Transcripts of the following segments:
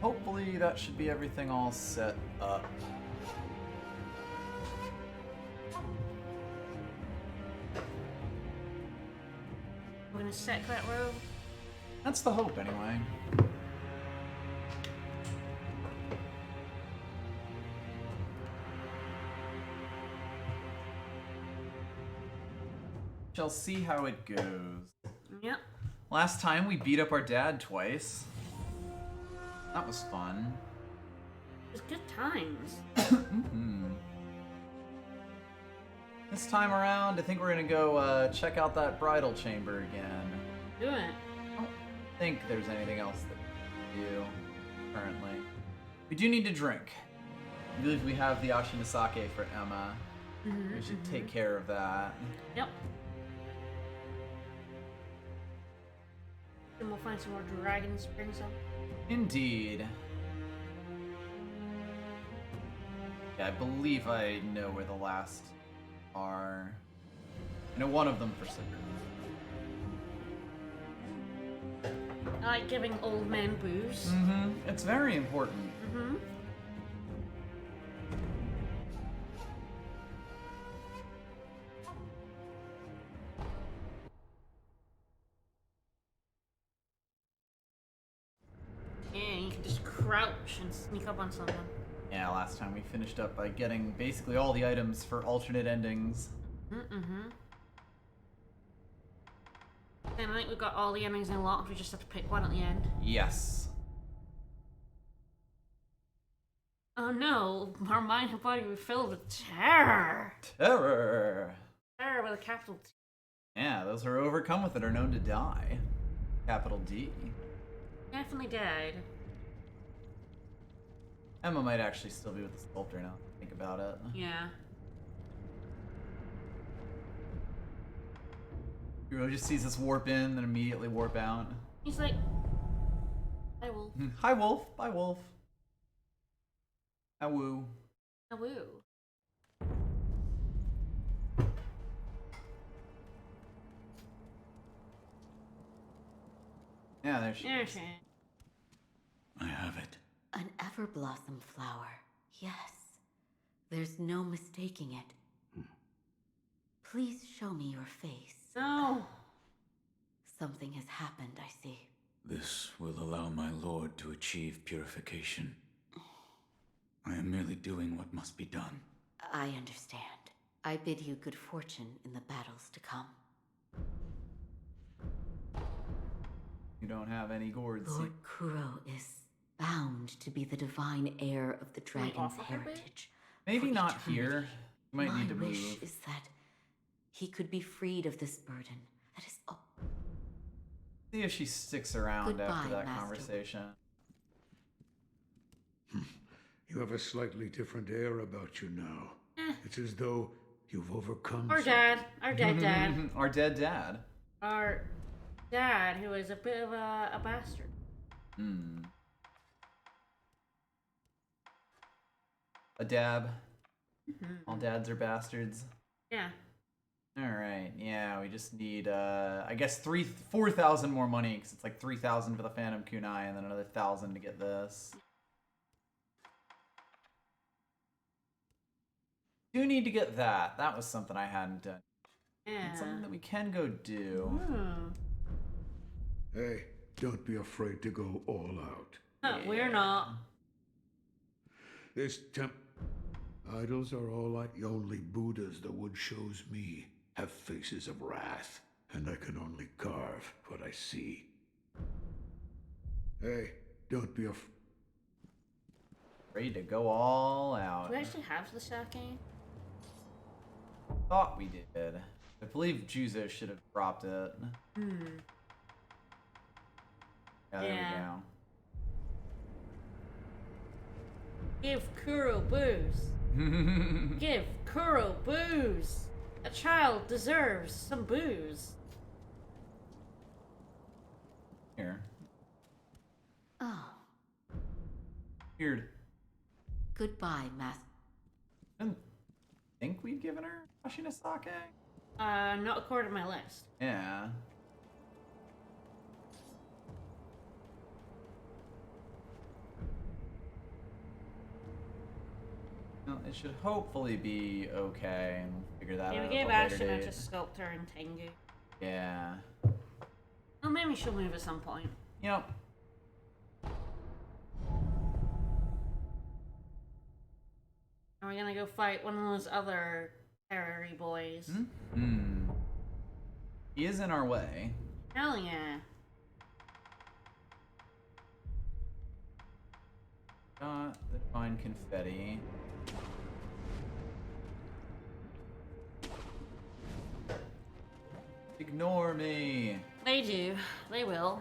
hopefully that should be everything all set up. We're gonna set that row. That's the hope, anyway. Shall see how it goes. Yep. Last time we beat up our dad twice. That was fun. It was good times. This time around, I think we're gonna go check out that bridal chamber again. Do it. I don't think there's anything else that we can do currently. We do need to drink. I believe we have the Ashinisake for Emma. We should take care of that. Yep. And we'll find some more dragons to bring some. Indeed. Yeah, I believe I know where the last are. I know one of them for certain. I like giving old men booze. It's very important. Yeah, you can just crouch and sneak up on someone. Yeah, last time we finished up by getting basically all the items for alternate endings. And I think we've got all the endings unlocked, we just have to pick one at the end. Yes. Oh no, our mind and body were filled with terror. Terror. Terror with a capital T. Yeah, those who are overcome with it are known to die. Capital D. Definitely died. Emma might actually still be with the sculptor now. Think about it. Yeah. Hero just sees us warp in, then immediately warp out. He's like, hi wolf. Hi wolf. Bye wolf. Awoo. Awoo. Yeah, there she is. I have it. An everblossom flower. Yes. There's no mistaking it. Please show me your face. No. Something has happened, I see. This will allow my lord to achieve purification. I am merely doing what must be done. I understand. I bid you good fortune in the battles to come. You don't have any gourds. Lord Kuro is bound to be the divine heir of the dragon's heritage. Maybe for not eternity. here. You might need to My move. wish is that he could be freed of this burden. That is all. See if she sticks around after Goodbye, that Master. conversation. You have a slightly different air about you now. It's as though you've overcome Our dad. Our dead dad. Our dead dad. Our dad, who is a bit of a bastard. A dab. All dads are bastards. Yeah. Alright, yeah, we just need, I guess 4,000 more money, because it's like 3,000 for the Phantom Kunai, and then another 1,000 to get this. Do need to get that. That was something I hadn't done. Yeah. It's something that we can go do. Hey, don't be afraid to go all out. Huh, we're not. This idols are all like the only Buddhas the wood shows me have faces of wrath, and I can only carve what I see. Hey, don't be Ready to go all out. Do we actually have the sake? Thought we did. I believe Juzo should have dropped it. Yeah, there we go. Give Kuro booze. Give Kuro booze. A child deserves some booze. Here. Oh, Weird. goodbye, Master. I didn't think we'd given her Ashinisake? Not according to my list. Yeah. It should hopefully be okay, and we'll figure that Yeah, out we gave at a later Ashton date. to Sculptor and Tengu. Yeah. Well, maybe she'll move at some point. Yep. Are we gonna go fight one of those other terrory boys? Hmm. He is in our way. Hell yeah. Got the fine confetti. Ignore me. They do. They will.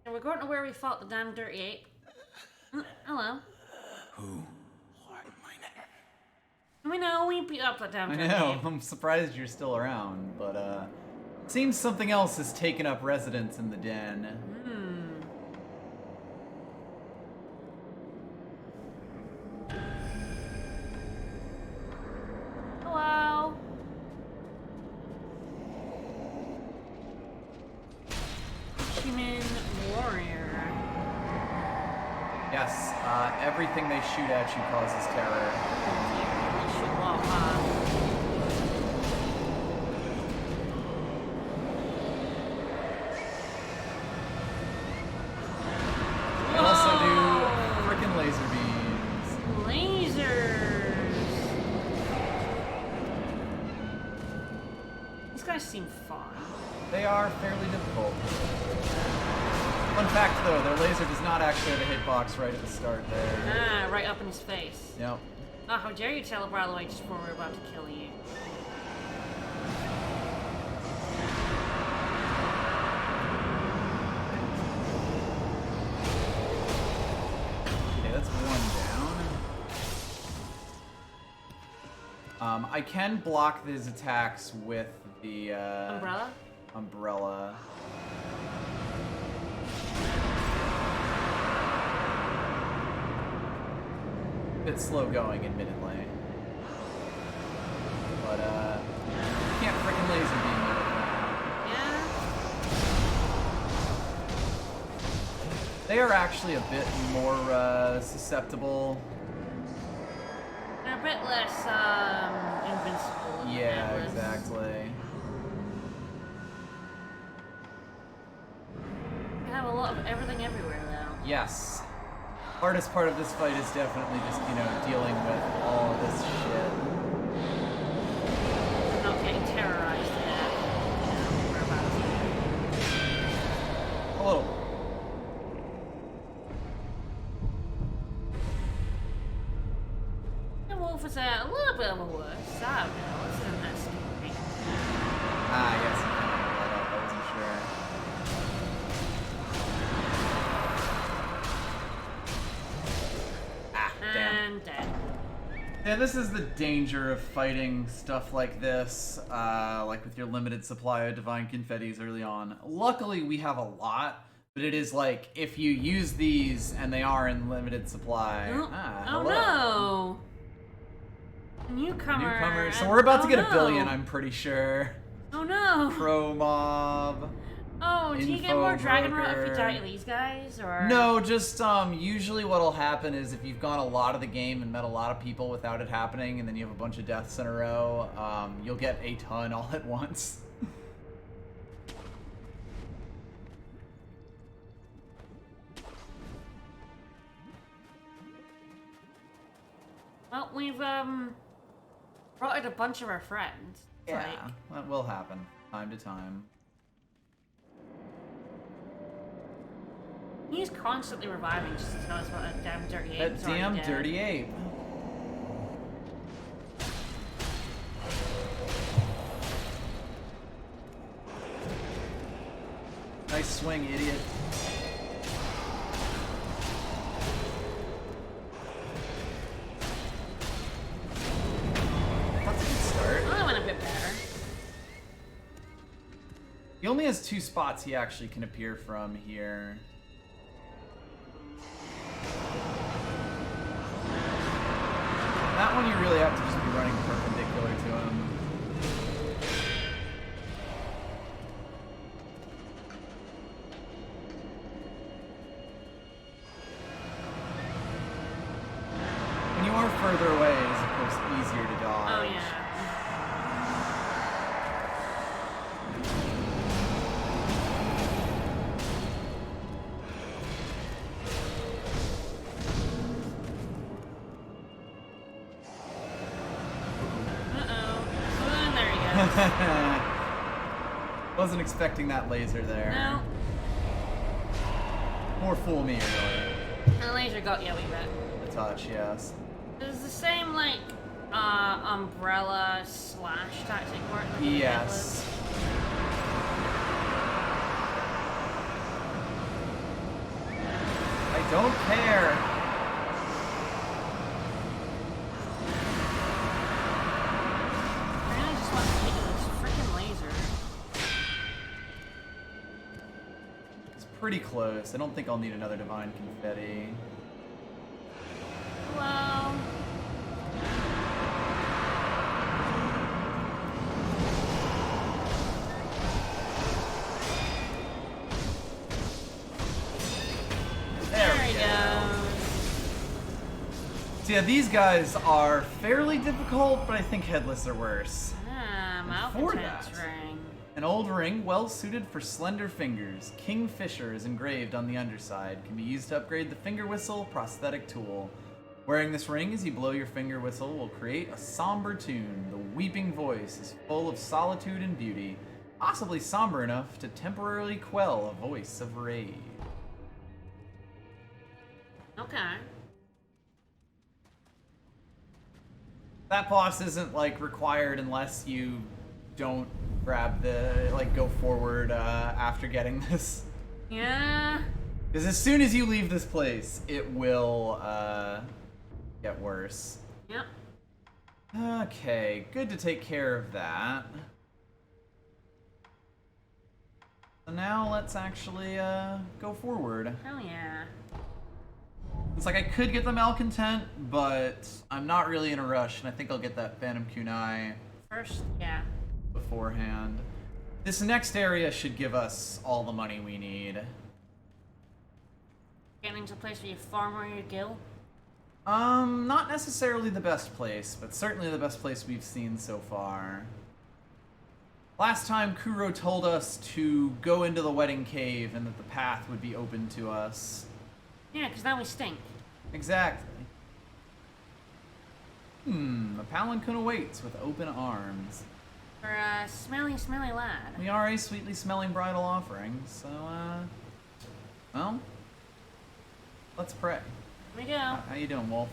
And we're going to where we fought the damn dirty ape. Hello. Who? We know we beat up that damn I dirty know. ape. I'm surprised you're still around, but seems something else has taken up residence in the den. Hello. Human warrior. Yes, everything they shoot at you causes terror. Shoot off, huh? They also do frickin' laser beams. Lasers. These guys seem fun. They are fairly difficult. Fun fact though, their laser does not actually have a hitbox right at the start there. Ah, right up in his face. Yep. Oh, how dare you teleport all the way just before we're about to kill you. Okay, that's one down. I can block these attacks with the Umbrella? umbrella. Bit slow going, admittedly. But can't frickin' laser beam me with that. Yeah. They are actually a bit more susceptible. They're a bit less, invincible. than Yeah, Atlas. exactly. They have a lot of everything everywhere, though. Yes. Hardest part of this fight is definitely just, dealing with all of this shit. Not getting terrorized yet. We're about to. A little. The wolf is a little bit of a wuss. I don't know. It's in that story. Ah, yes, you kind of let up. I wasn't sure. Ah, damn. And dead. Yeah, this is the danger of fighting stuff like this, like with your limited supply of divine confettis early on. Luckily, we have a lot, but it is like, if you use these and they are in limited supply... Oh, hello. no! Newcomer. So we're about to get no. a billion, I'm pretty sure. Oh no! Pro mob. Oh, do you get Info more dragon rot if broker. you die to these guys, or? No, just usually what'll happen is if you've gone a lot of the game and met a lot of people without it happening, and then you have a bunch of deaths in a row, you'll get a ton all at once. Well, we've brought in a bunch of our friends. It's Yeah, like, that will happen time to time. he's constantly reviving just to tell us about that damn dirty ape. That damn dirty ape. Nice swing, idiot. That's a good start. Oh, that went a bit better. He only has 2 spots he actually can appear from here. That one you really have to just be running perpendicular to him. just easier to dodge. Oh, yeah. Wasn't expecting that laser there. No. More fool me, really. The laser got you a wee bit. A touch, yes. Does the same, like, umbrella slash tactic work? Like Yes. I don't care. I really just want to hit this freaking laser. It's pretty close. I don't think I'll need another divine confetti. Well... There we go. So yeah, these guys are fairly difficult, but I think headless are worse. Malcontent's that, ring. An old ring well suited for slender fingers. Kingfisher is engraved on the underside. Can be used to upgrade the finger whistle prosthetic tool. Wearing this ring as you blow your finger whistle will create a somber tune. The weeping voice is full of solitude and beauty, possibly somber enough to temporarily quell a voice of rage. Okay. That boss isn't like required unless you don't grab the go forward after getting this. Yeah. Because as soon as you leave this place, it will get worse. Yep. Okay, good to take care of that. So now let's actually go forward. Hell yeah. It's like I could get the Malcontent, but I'm not really in a rush, and I think I'll get that Phantom Kunai First, yeah. beforehand. This next area should give us all the money we need. Getting into a place where you farm or you gill. Not necessarily the best place, but certainly the best place we've seen so far. Last time, Kuro told us to go into the wedding cave and that the path would be open to us. Yeah, because now we stink. Exactly. A palanquin awaits with open arms. For a smelly, smelly lad. We are a sweetly smelling bridal offering, so, well, let's pray. Here we go. How you doing, Wolf?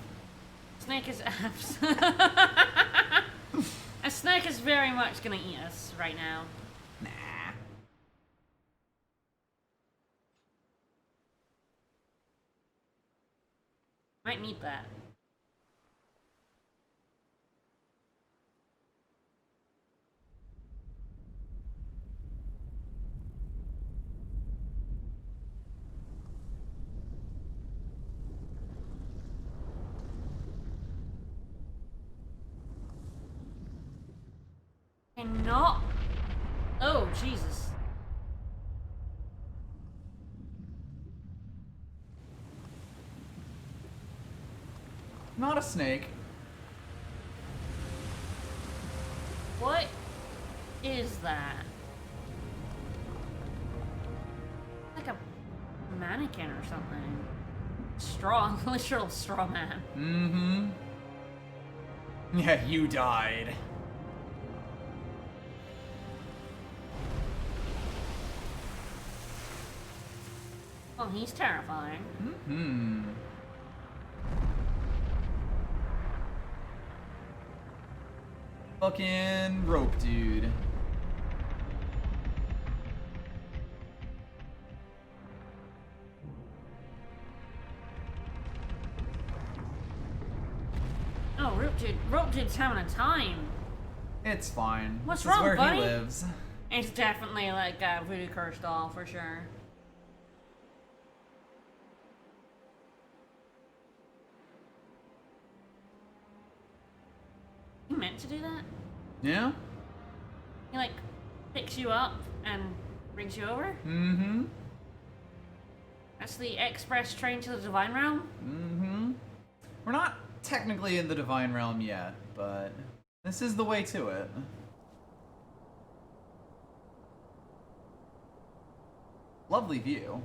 Snake is abs. A snake is very much gonna eat us right now. Nah. Might need that. And not. Oh, Jesus. Not a snake. What is that? Like a mannequin or something. Straw, literal straw man. Mm-hmm. Yeah, you died. Oh, he's terrifying. Mm-hmm. Fucking rope dude. Oh, rope dude's having a time. It's fine. What's This is wrong, where buddy? he lives. It's definitely like a voodoo curse doll for sure. You meant to do that? Yeah? He like picks you up and brings you over? Mm-hmm. That's the express train to the divine realm? Mm-hmm. We're not technically in the Divine Realm yet, but this is the way to it. Lovely view.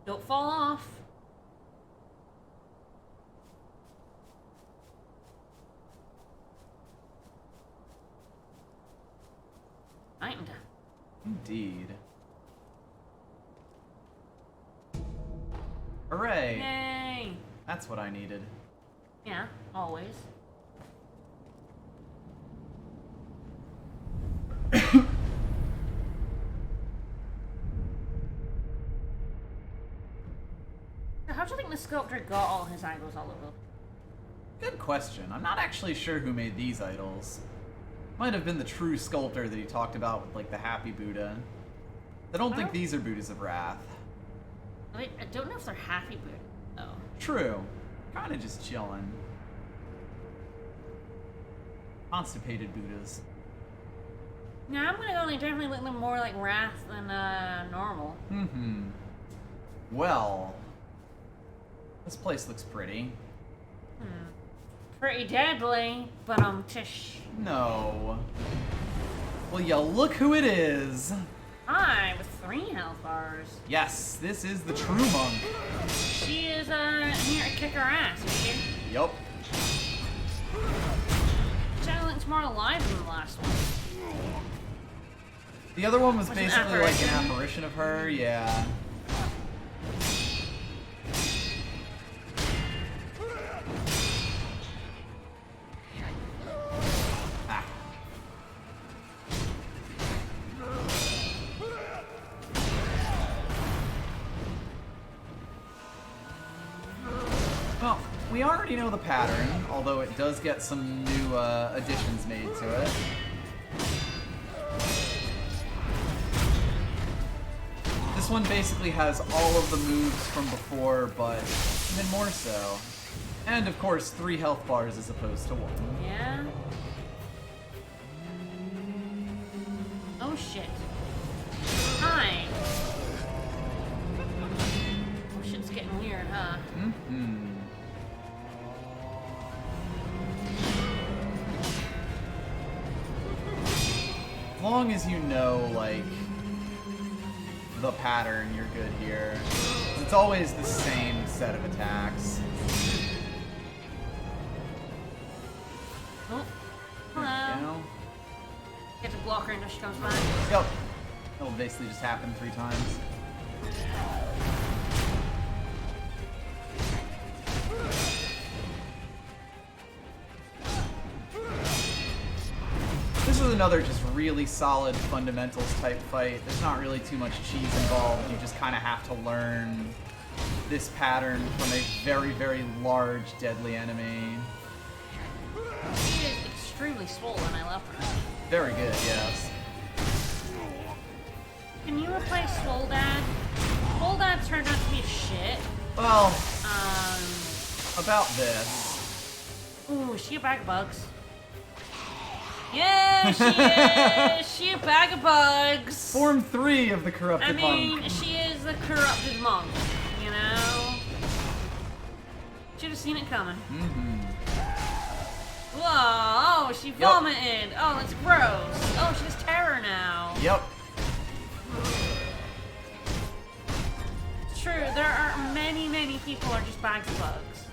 Don't fall off. Night and time. Indeed. Hooray! Yay! That's what I needed. Yeah, always. How do you think the sculptor got all his idols all over? Good question. I'm not actually sure who made these idols. Might have been the true sculptor that he talked about with, like, the happy Buddha. I don't think these are Buddhas of Wrath. Wait, I don't know if they're happy Buddha. Oh. True. Kinda just chilling. Constipated Buddhas. Yeah, I'm gonna go like definitely look more like Wrath than normal. Mm-hmm. Well, this place looks pretty. Pretty deadly, but tish. No. Well, yeah, look who it is. Hi, with 3 health bars. Yes, this is the true monk. She is here to kick her ass, you see? Yup. She looks more alive than the last one. The other one was Was an basically like an apparition? apparition of her, yeah. Ah. Well, we already know the pattern, although it does get some new additions made to it. This one basically has all of the moves from before, but even more so. And of course, 3 health bars as opposed to 1. Yeah? Oh shit. Hi. Oh shit's getting weird, huh? Mm-hmm. As long as you know, like, the pattern, you're good here. It's always the same set of attacks. Oh. You Hello. know? Get to block her until she comes back. Yep. It'll basically just happen 3 times. This is another just really solid fundamentals type fight. There's not really too much cheese involved. You just kind of have to learn this pattern from a very, very large, deadly enemy. She is extremely swollen, I love her. Very good, yes. Can you replace Swoldad? Swoldad turned out to be shit. Well, Um, about this. ooh, is she a bag of bugs? Yeah, she is! She a bag of bugs! Form 3 of the I corrupted mean, monk. she is the corrupted monk, you know? Should have seen it coming. Mm-hmm. Whoa, oh, she vomited. Oh, that's gross. Oh, she has terror now. Yep. It's true, there are many, many people are just bags of bugs.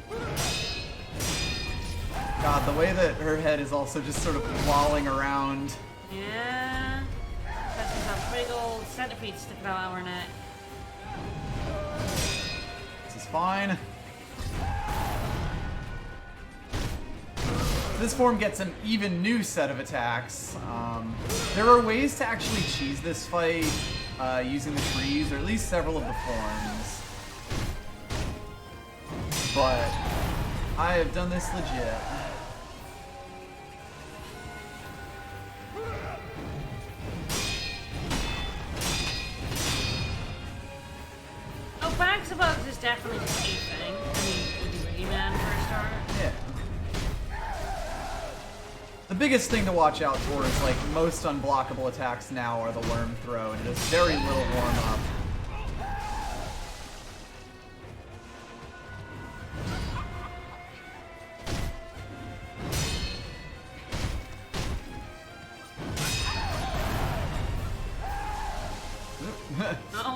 God, the way that her head is also just sort of lolling around. Yeah. That's a big old centipede sticking out of her neck. This is fine. This form gets an even new set of attacks. There are ways to actually cheese this fight using the trees, or at least several of the forms. But I have done this legit. Oh, bags of bugs is definitely just a thing. I mean, would you Rayman for a start? Yeah. The biggest thing to watch out for is, like, most unblockable attacks now are the worm throw, and it has very little warm up.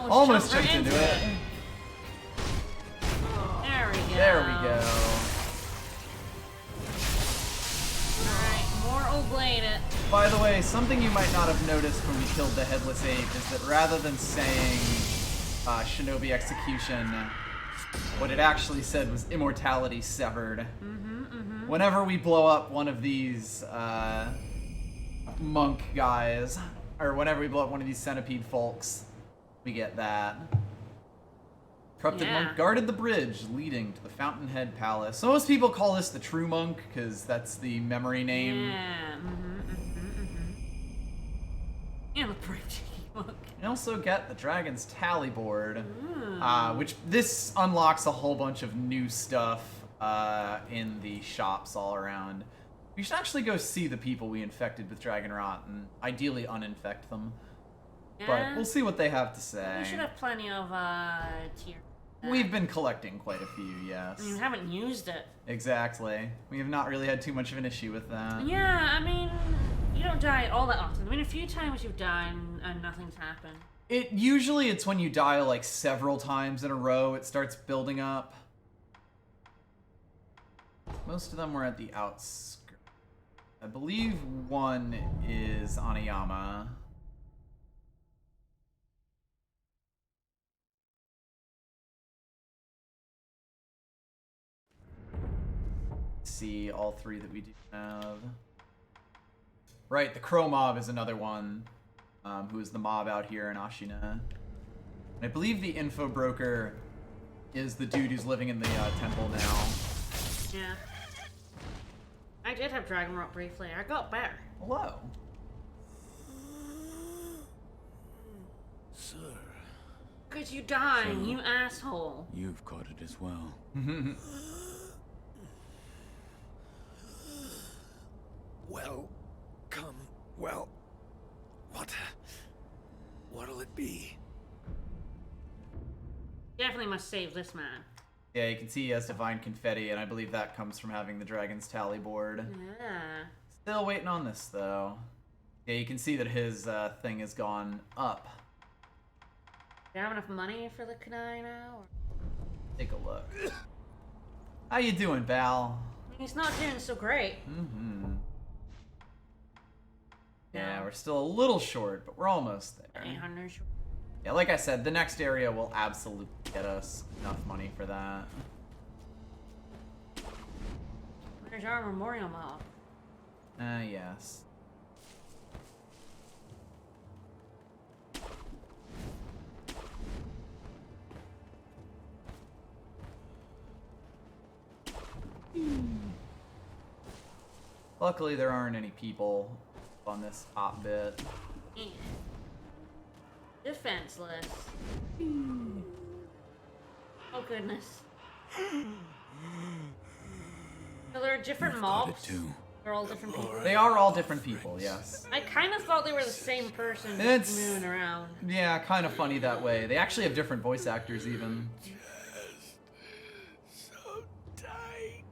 Almost jumped into it. There we go. There we go. Alright, more Oblade it. By the way, something you might not have noticed when we killed the Headless Ape is that rather than saying Shinobi Execution, what it actually said was Immortality Severed. Whenever we blow up one of these monk guys, or whenever we blow up one of these centipede folks, we get that. Corrupted monk guarded the bridge leading to the Fountainhead Palace. So most people call this the true monk, because that's the memory name. Yeah. And the bridge monk. You also get the Dragon's Tally Board, which this unlocks a whole bunch of new stuff in the shops all around. We should actually go see the people we infected with Dragon Rot and ideally uninfect them. Yeah. But we'll see what they have to say. We should have plenty of tier. We've been collecting quite a few, yes. I mean, we haven't used it. Exactly. We have not really had too much of an issue with that. Yeah, I mean, you don't die all that often. I mean, a few times you've died and nothing's happened. Usually it's when you die like several times in a row, it starts building up. Most of them were at the outskirts. I believe one is Anayama. See all three that we do have. Right, the Crow Mob is another one, who is the mob out here in Ashina. And I believe the info broker is the dude who's living in the temple now. Yeah. I did have Dragon Rot briefly. I got better. Hello. Sir, Could you die, you asshole? you've caught it as well. Well, what'll it be? Definitely must save this man. Yeah, you can see he has divine confetti, and I believe that comes from having the Dragon's Tally Board. Yeah. Still waiting on this, though. Yeah, you can see that his thing has gone up. Do you have enough money for the Kunai now? Or... Take a look. How you doing, Val? I mean, he's not doing so great. Yeah, we're still a little short, but we're almost there. 800. Yeah, like I said, the next area will absolutely get us enough money for that. Where's our memorial mob? Yes. Luckily, there aren't any people on this top bit. Yeah. Defenseless. Oh goodness. So there are different You've got mobs? it too. They're all different people. They are all different people, yes. I kind of thought they were the same person just It's- moving around. Yeah, kind of funny that way. They actually have different voice actors, even. So tight.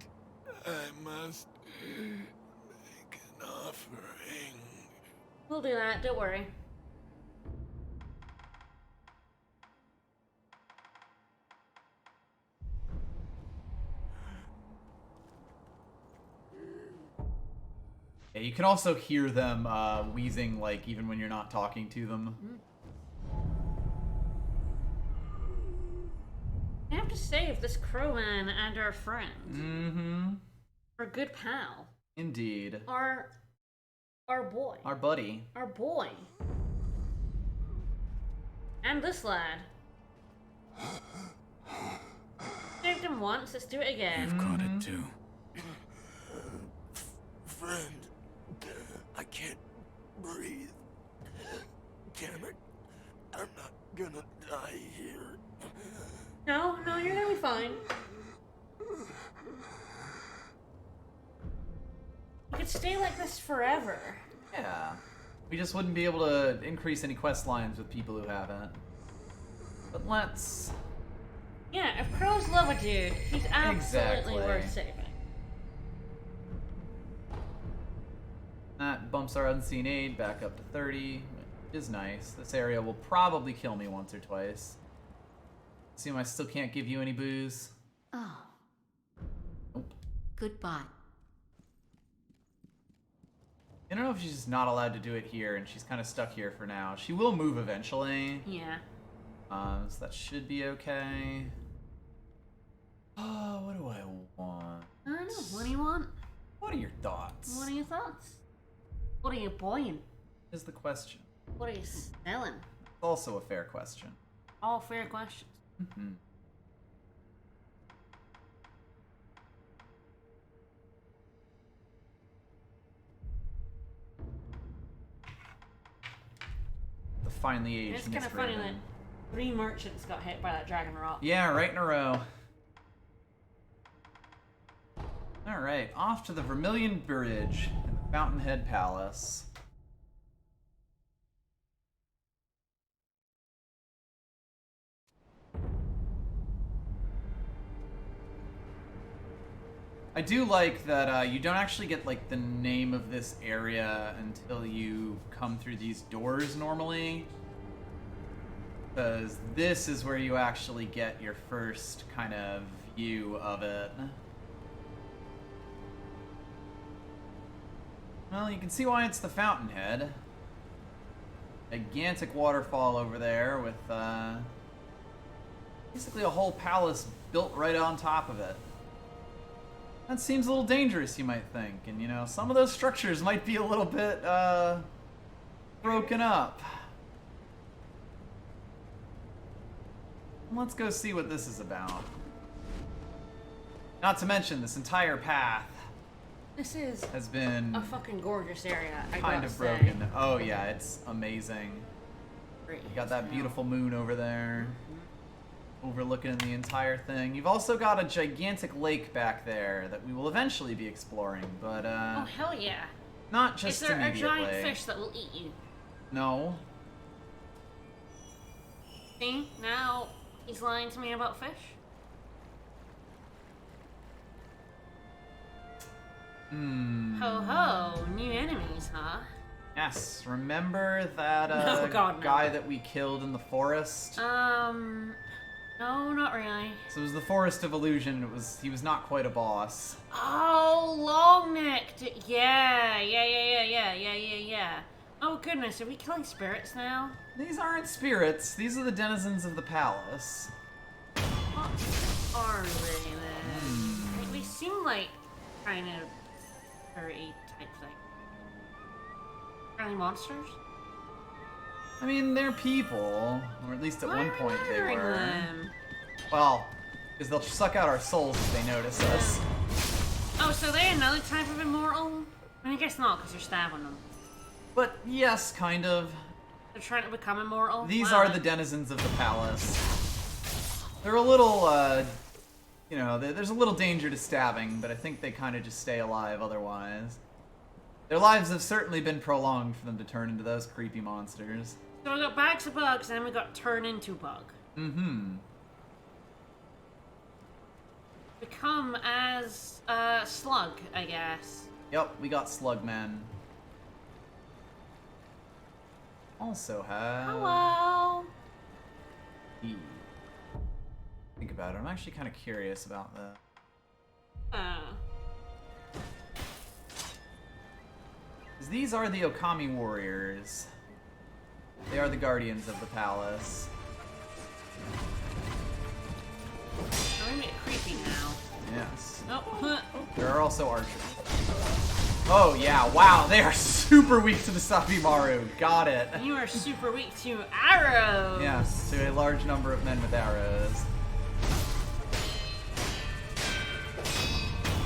I must make an offering. We'll do that, don't worry. Yeah, you can also hear them wheezing, like, even when you're not talking to them. We have to save this crowman and our friend. Mm-hmm. Our good pal. Indeed. Our boy. Our buddy. Our boy. And this lad. Saved him once, let's do it again. You've caught it too. Friend, I can't breathe. Damn it. I'm not gonna die here. No, you're gonna be fine. You could stay like this forever. Yeah. We just wouldn't be able to increase any quest lines with people who haven't. But let's... Yeah, if crows love a dude, he's absolutely Exactly. worth saving. That bumps our unseen aid back up to 30. is nice. This area will probably kill me once or twice. Assume I still can't give you any booze. Oh, Nope. goodbye. I don't know if she's just not allowed to do it here, and she's kind of stuck here for now. She will move eventually. Yeah. So that should be okay. Oh, what do I want? I don't know. What do you want? What are your thoughts? What are your thoughts? What are you buying? Is the question. What are you selling? It's also a fair question. All fair questions. Mm-hmm. The finely aged It's kind of Miss funny that Raven. 3 merchants got hit by that dragon rock. Yeah, right in a row. Alright, off to the Vermilion Bridge in the Fountainhead Palace. I do like that you don't actually get like the name of this area until you come through these doors normally. Because this is where you actually get your first kind of view of it. Well, you can see why it's the Fountainhead. Gigantic waterfall over there with basically a whole palace built right on top of it. That seems a little dangerous, you might think. And, you know, some of those structures might be a little bit broken up. Let's go see what this is about. Not to mention, this entire path This is has been a fucking gorgeous area. I kind gotta of say. broken. Oh yeah, it's amazing. Great You got that smell. beautiful moon over there, overlooking the entire thing. You've also got a gigantic lake back there that we will eventually be exploring, but Oh hell yeah! not just Is there a immediately. giant fish that will eat you? No. See, now he's lying to me about fish. Ho ho, new enemies, huh? Yes. Remember that Oh, God, no. guy that we killed in the forest? No, not really. So it was the Forest of Illusion. He was not quite a boss. Oh, long necked. Yeah. Oh goodness, are we killing spirits now? These aren't spirits. These are the denizens of the palace. What are they then? They seem like kind of furry type thing. Are they monsters? I mean, they're people, or at least at Why one are we point they murdering were. them? Well, because they'll suck out our souls if they notice us. Oh, so they're another type of immortal? I guess not, because you're stabbing them. But yes, kind of. They're trying to become immortal? These Wow. are the denizens of the palace. They're a little, you know, there's a little danger to stabbing, but I think they kind of just stay alive otherwise. Their lives have certainly been prolonged for them to turn into those creepy monsters. So we got bags of bugs, and then we got turn into bug. Mm-hmm. Become as slug, I guess. Yep, we got Slugman. Also have... Hello. Think about it. I'm actually kind of curious about that. Because these are the Okami Warriors. They are the guardians of the palace. I'm gonna get creepy now. Yes. Oh, There are also archers. Oh yeah, wow, they are super weak to the Sabimaru. Got it. you are super weak to arrows. Yes, to a large number of men with arrows.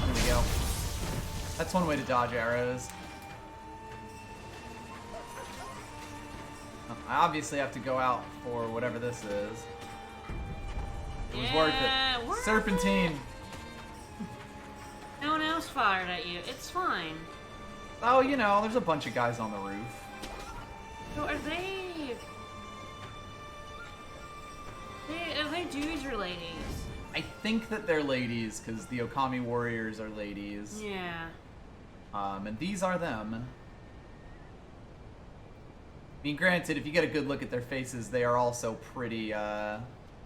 There we go. That's one way to dodge arrows. I obviously have to go out for whatever this is. It was worth it. worth Serpentine. No one else fired at you. It's fine. Oh, you know, there's a bunch of guys on the roof. So are they... Are they dudes or ladies? I think that they're ladies, because the Okami Warriors are ladies. Yeah. And these are them. mean, granted, if you get a good look at their faces, they are also pretty,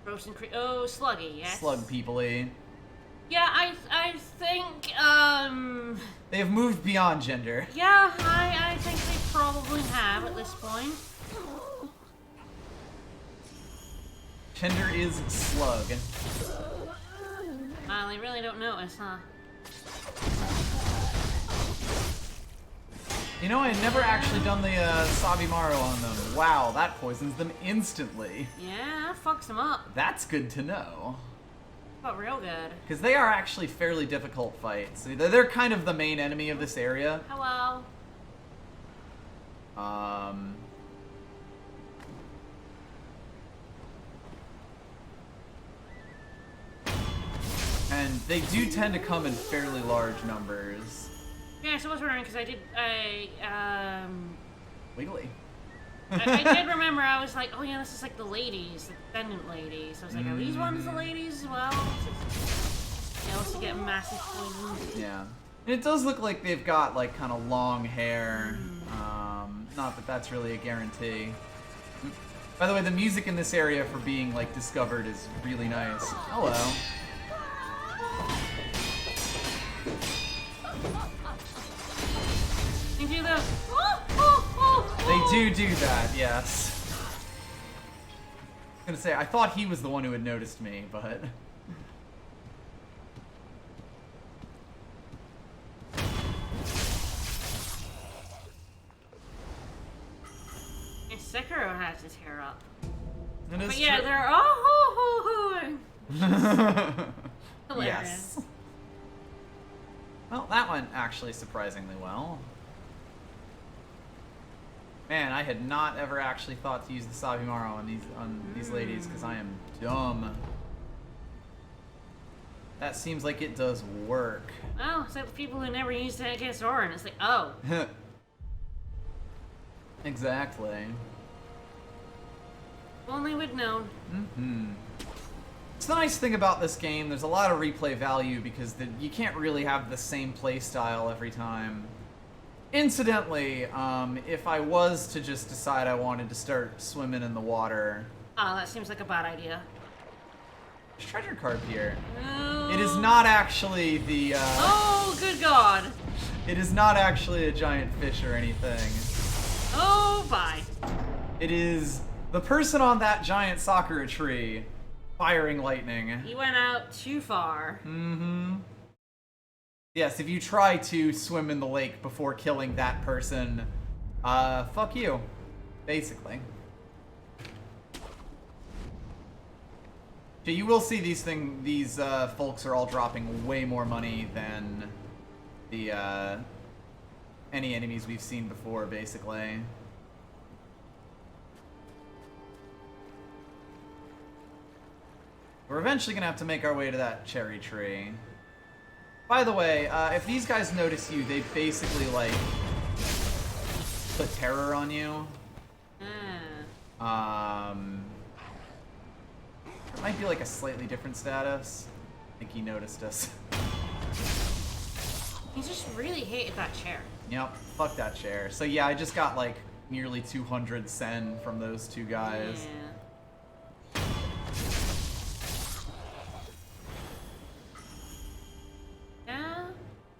Gross and oh, sluggy, yes. slug people-y. Yeah, I think, They have moved beyond gender. yeah, I think they probably have at this point. Gender is slug. Well, they really don't notice, huh? You know, I had never actually done the Sabimaru on them. Wow, that poisons them instantly. Yeah, that fucks them up. That's good to know. Felt real good. Because they are actually fairly difficult fights. They're kind of the main enemy of this area. Hello. And they do tend to come in fairly large numbers. Yeah, so I was wondering, because Wiggly. I did remember, I was like, oh yeah, this is like the ladies, the defendant ladies. I was like, are these ones the ladies as well? They also get massive poison. Yeah. And it does look like they've got, like, kind of long hair. Not that that's really a guarantee. By the way, the music in this area for being, like, discovered is really nice. Hello. They do the... They do that, yes. I was gonna say, I thought he was the one who had noticed me, but... And Sekiro has his hair up. It is But yeah, true. they're hilarious. Yes. Well, that went actually surprisingly well. Man, I had not ever actually thought to use the Sabimaru on these ladies because I am dumb. That seems like it does work. Oh, it's like the people who never used it against Orin. It's like, oh. Exactly. If only we'd known. It's the nice thing about this game, there's a lot of replay value because you can't really have the same play style every time. Incidentally, if I was to just decide I wanted to start swimming in the water... Oh, that seems like a bad idea. There's treasure card here. No. It is not actually the, Oh, good God. It is not actually a giant fish or anything. Oh, bye. It is the person on that giant sakura tree firing lightning. You went out too far. Yes, if you try to swim in the lake before killing that person, fuck you, basically. So you will see these folks are all dropping way more money than the, any enemies we've seen before, basically. We're eventually gonna have to make our way to that cherry tree. By the way, if these guys notice you, they basically, like, put terror on you. It might be, like, a slightly different status. I think he noticed us. He just really hated that chair. Yep, fuck that chair. So yeah, I just got, like, nearly 200 sen from those two guys. Yeah.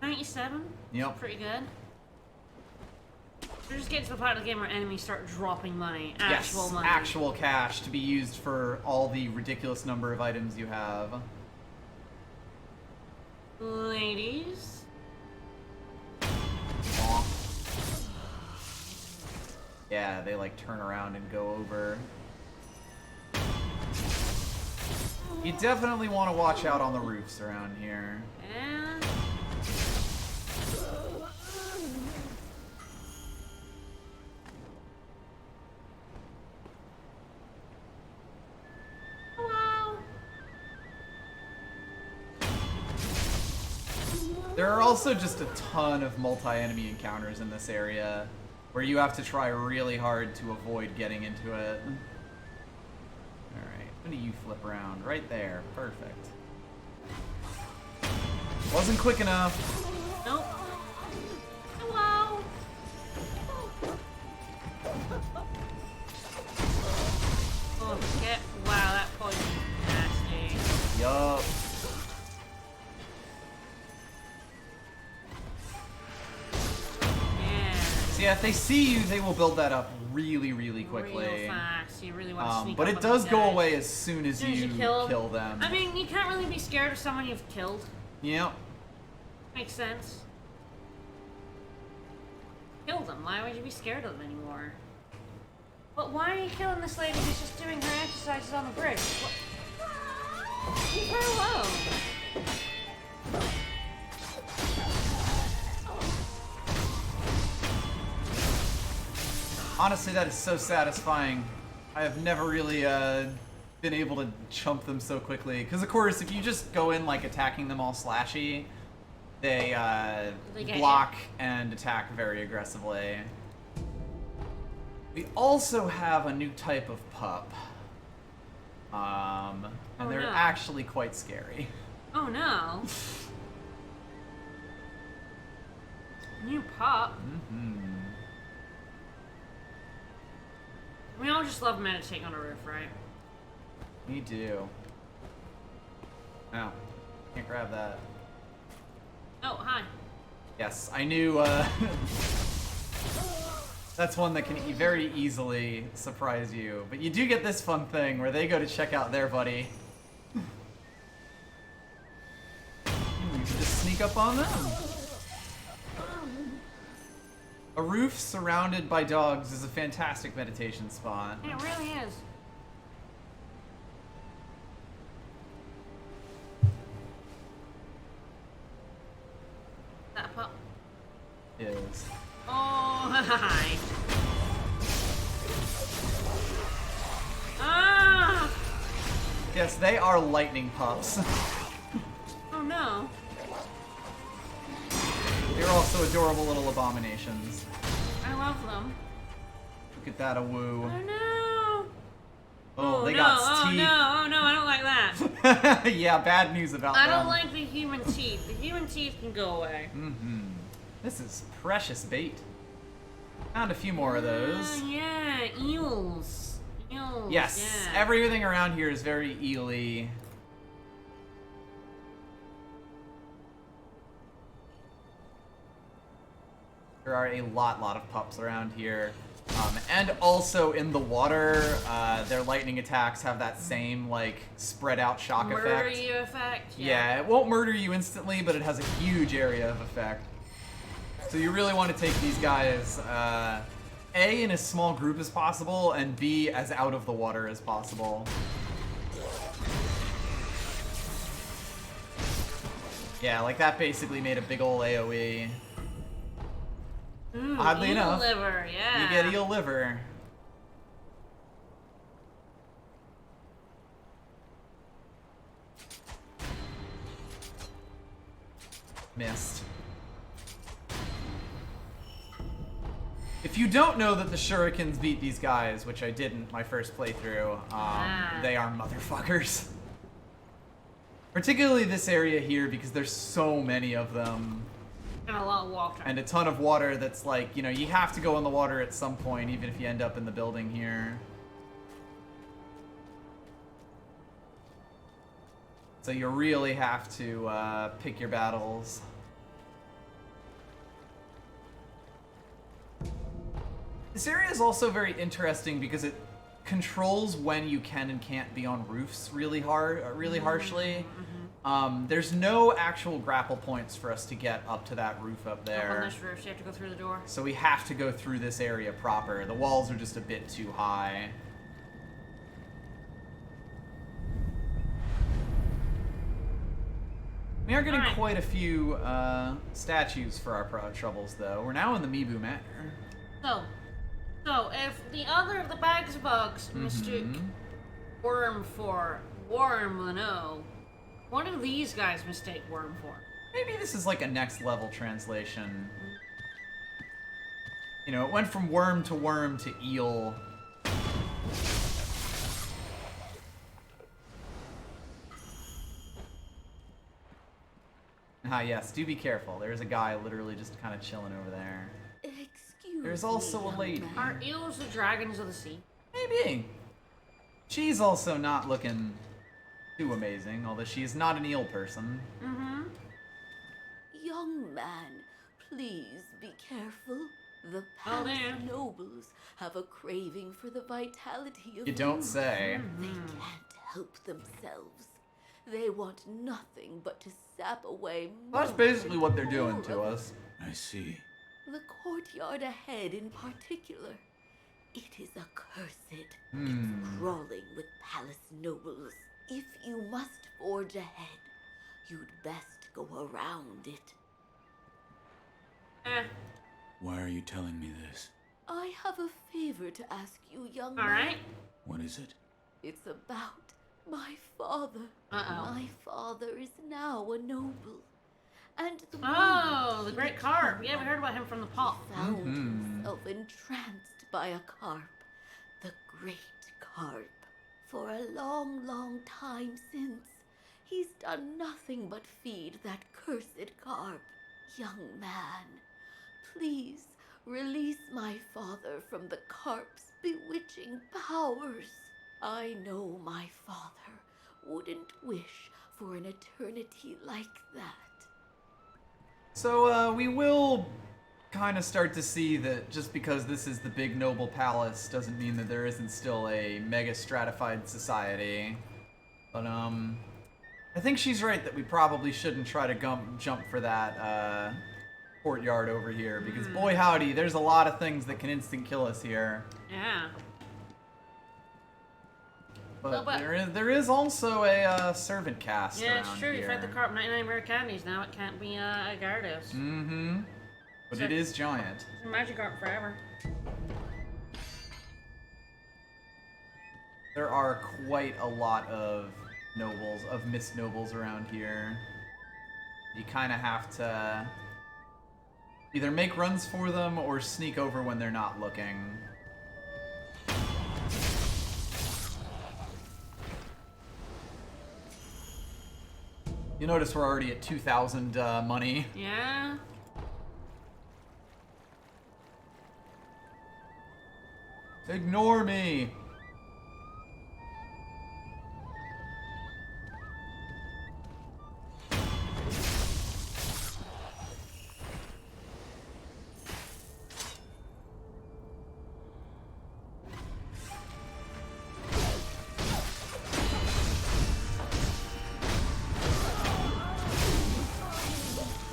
97? Yep. Pretty good. We're just getting to the part of the game where enemies start dropping money. Actual money. Actual cash to be used for all the ridiculous number of items you have. Ladies. Yeah, they like turn around and go over. You definitely want to watch out on the roofs around here. And... Hello. There are also just a ton of multi-enemy encounters in this area where you have to try really hard to avoid getting into it. Alright, when do you flip around? Right there. Perfect. Wasn't quick enough. Nope. Hello. So yeah, if they see you, they will build that up really, really quickly. Real fast. You really want to sneak But up it on does these go guys. away as soon as you kill them. I mean, you can't really be scared of someone you've killed. Yep. Makes sense. Kill them. Why would you be scared of them anymore? But why are you killing this lady who's just doing her exercises on the bridge? What? Leave her alone. Honestly, that is so satisfying. I have never really been able to chump them so quickly. Because, of course, if you just go in, like, attacking them all slashy, they block and attack very aggressively. We also have a new type of pup. And they're actually quite scary. Oh, no. New pup. We all just love meditating on a roof, right? Me do. Oh, can't grab that. Oh, hi. Yes, I knew, that's one that can very easily surprise you. But you do get this fun thing where they go to check out their buddy. You can just sneak up on them. A roof surrounded by dogs is a fantastic meditation spot. It really is. That pup Is. Oh, hi. Ah! Yes, they are lightning pups. Oh no. They're also adorable little abominations. I love them. Look at that, a woo. Oh no. Oh, they no, got oh teeth. no, oh no, I don't like that. Yeah, bad news about I them. don't like the human teeth. The human teeth can go away. This is precious bait. Found a few more of those. Yeah, eels. Eels. Yes, yeah. everything around here is very eel-y. There are a lot of pups around here. And also in the water, their lightning attacks have that same, like, spread out shock Murder effect. you effect? Yeah, it won't murder you instantly, but it has a huge area of effect. So you really want to take these guys, A, in as small group as possible, and B, as out of the water as possible. Yeah, like that basically made a big ol' AoE. Ooh, Oddly eel enough, liver, yeah. you get eel liver. Missed. If you don't know that the shurikens beat these guys, which I didn't my first playthrough, they are motherfuckers. Particularly this area here because there's so many of them. And a lot of water. And a ton of water that's like, you know, you have to go in the water at some point, even if you end up in the building here. So you really have to pick your battles. This area is also very interesting because it controls when you can and can't be on roofs really harshly. There's no actual grapple points for us to get up to that roof up there. Up on this roof, so you have to go through the door. So we have to go through this area proper. The walls are just a bit too high. We are getting quite a few statues for our troubles, though. We're now in the Mibu Manor. So if the other of the bags of bugs mistook worm for worm, what do these guys mistake worm for? Maybe this is like a next level translation. You know, it went from worm to eel. Ah, yes, do be careful. There's a guy literally just kind of chilling over there. Excuse There's also me, a young lady. man. Are eels the dragons of the sea? Maybe. She's also not looking too amazing, although she is not an eel person. Young man, please be careful. The Oh, palace damn. nobles have a craving for the vitality of You don't youth. say. They can't help themselves. They want nothing but to sap away Well, that's more basically what they're and doing more to of us. I see. the courtyard ahead in particular. It is accursed. It's crawling with palace nobles. If you must forge ahead, you'd best go around it. Eh. Why are you telling me this? I have a favor to ask you, young man. Alright. What is it? It's about my father. Uh-oh. My father is now a noble. And the Oh, moment the he great carp. became Yeah, we heard about him from the pop. found himself entranced by a carp, the great carp. For a long, long time since, he's done nothing but feed that cursed carp. Young man, please release my father from the carp's bewitching powers. I know my father wouldn't wish for an eternity like that. So, we will kind of start to see that just because this is the big noble palace doesn't mean that there isn't still a mega stratified society. But, I think she's right that we probably shouldn't try to jump for that, courtyard over here, because boy howdy, there's a lot of things that can instant kill us here. Yeah. But, But- there is also a servant caste Yeah, around it's true. here. You fed the carp 99 rare candies. Now it can't be a Gyarados. Mm-hmm. But So- it is giant. It's a Magikarp forever. There are quite a lot of nobles, of Miss Nobles around here. You kind of have to either make runs for them or sneak over when they're not looking. You notice we're already at 2,000 money. Yeah. Ignore me.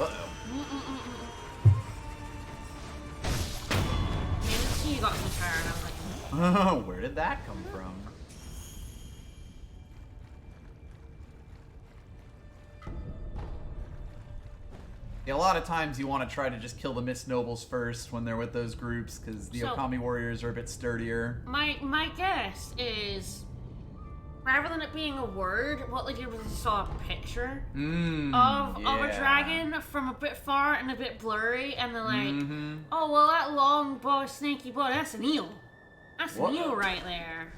Uh-oh. Yeah, see, you got me tired. I was like, Where did that come from? Yeah, a lot of times you want to try to just kill the Miss Nobles first when they're with those groups, because the So- Okami Warriors are a bit sturdier. my guess is, rather than it being a word, what they did was they saw a picture of a Yeah. dragon from a bit far and a bit blurry, and they're like, Mm-hmm. oh, well, that long bow, snaky bow, that's an eel. That's What? an eel right there.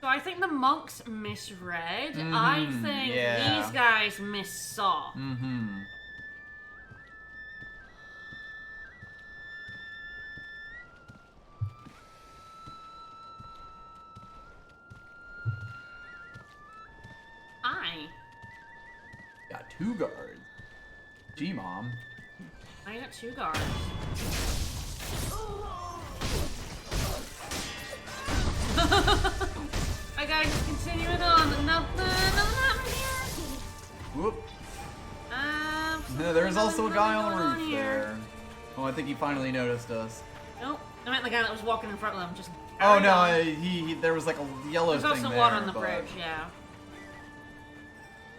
So I think the monks misread. I think yeah. these guys missaw. Mm-hmm. I Got 2 guards. G-Mom. got 2 guards. I gotta just continue it on. Nothing happening here. Whoop. Absolutely There's also a nothing guy on going the roof here. there. Oh, I think he finally noticed us. Nope. I meant the guy that was walking in front of them. Just. Oh carried no, on. he there was like a yellow There's thing also there. water on the but- bridge. Yeah.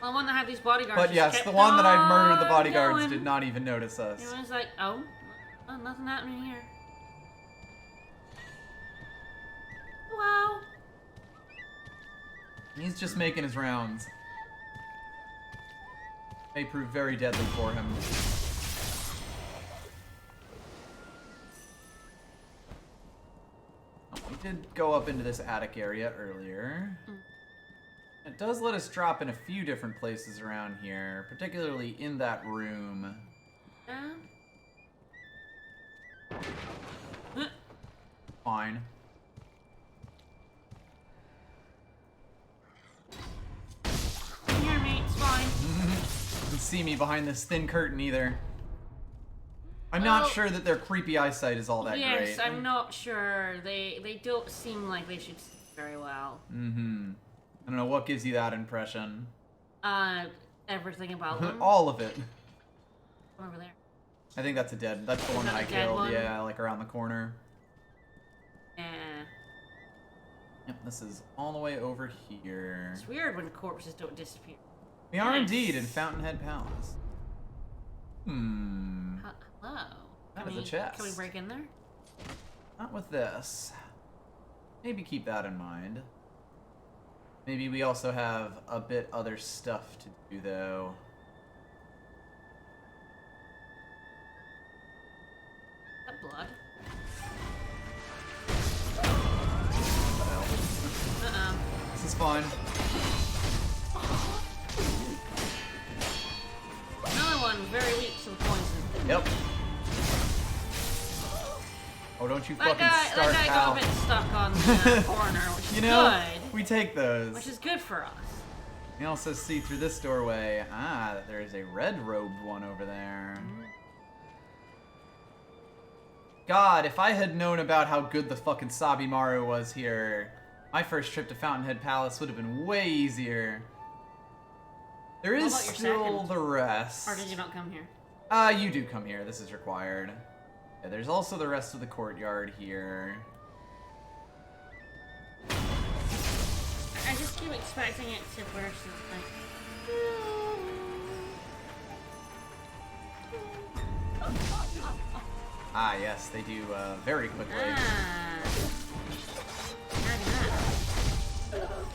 Well, the one that had these bodyguards. But just yes, kept the one that I'd murdered the on bodyguards going. did not even notice us. It was like, oh, well, nothing happening here. Wow. He's just making his rounds. May prove very deadly for him. Oh, we did go up into this attic area earlier. It does let us drop in a few different places around here, particularly in that room. Yeah. Fine. Here, mate. It's fine. see me behind this thin curtain either. I'm not sure that their creepy eyesight is all that great. Yes, I'm not sure. They don't seem like they should see very well. Mm-hmm. I don't know, what gives you that impression? Everything about them. All of it. Over there. I think that's the one that I dead killed. one? Yeah, like around the corner. Yeah. Yep, this is all the way over here. It's weird when corpses don't disappear. We are Nice. indeed in Fountainhead Palace. Hello. That is a chest. Can we break in there? Not with this. Maybe keep that in mind. Maybe we also have a bit other stuff to do, though. Is that blood? Uh-oh. This is fun. Another one very weak to the poison. Yep. Oh, don't you That fucking guy start, got pal. a bit stuck on the corner, which is You know, good. we take those. Which is good for us. You also see through this doorway, that there is a red-robed one over there. God, if I had known about how good the fucking Sabimaru was here, my first trip to Fountainhead Palace would have been way easier. There is about your still second? the rest. Or did you not come here? You do come here. This is required. Yeah, there's also the rest of the courtyard here. I just keep expecting it to burst Ah, yes, they do very quickly.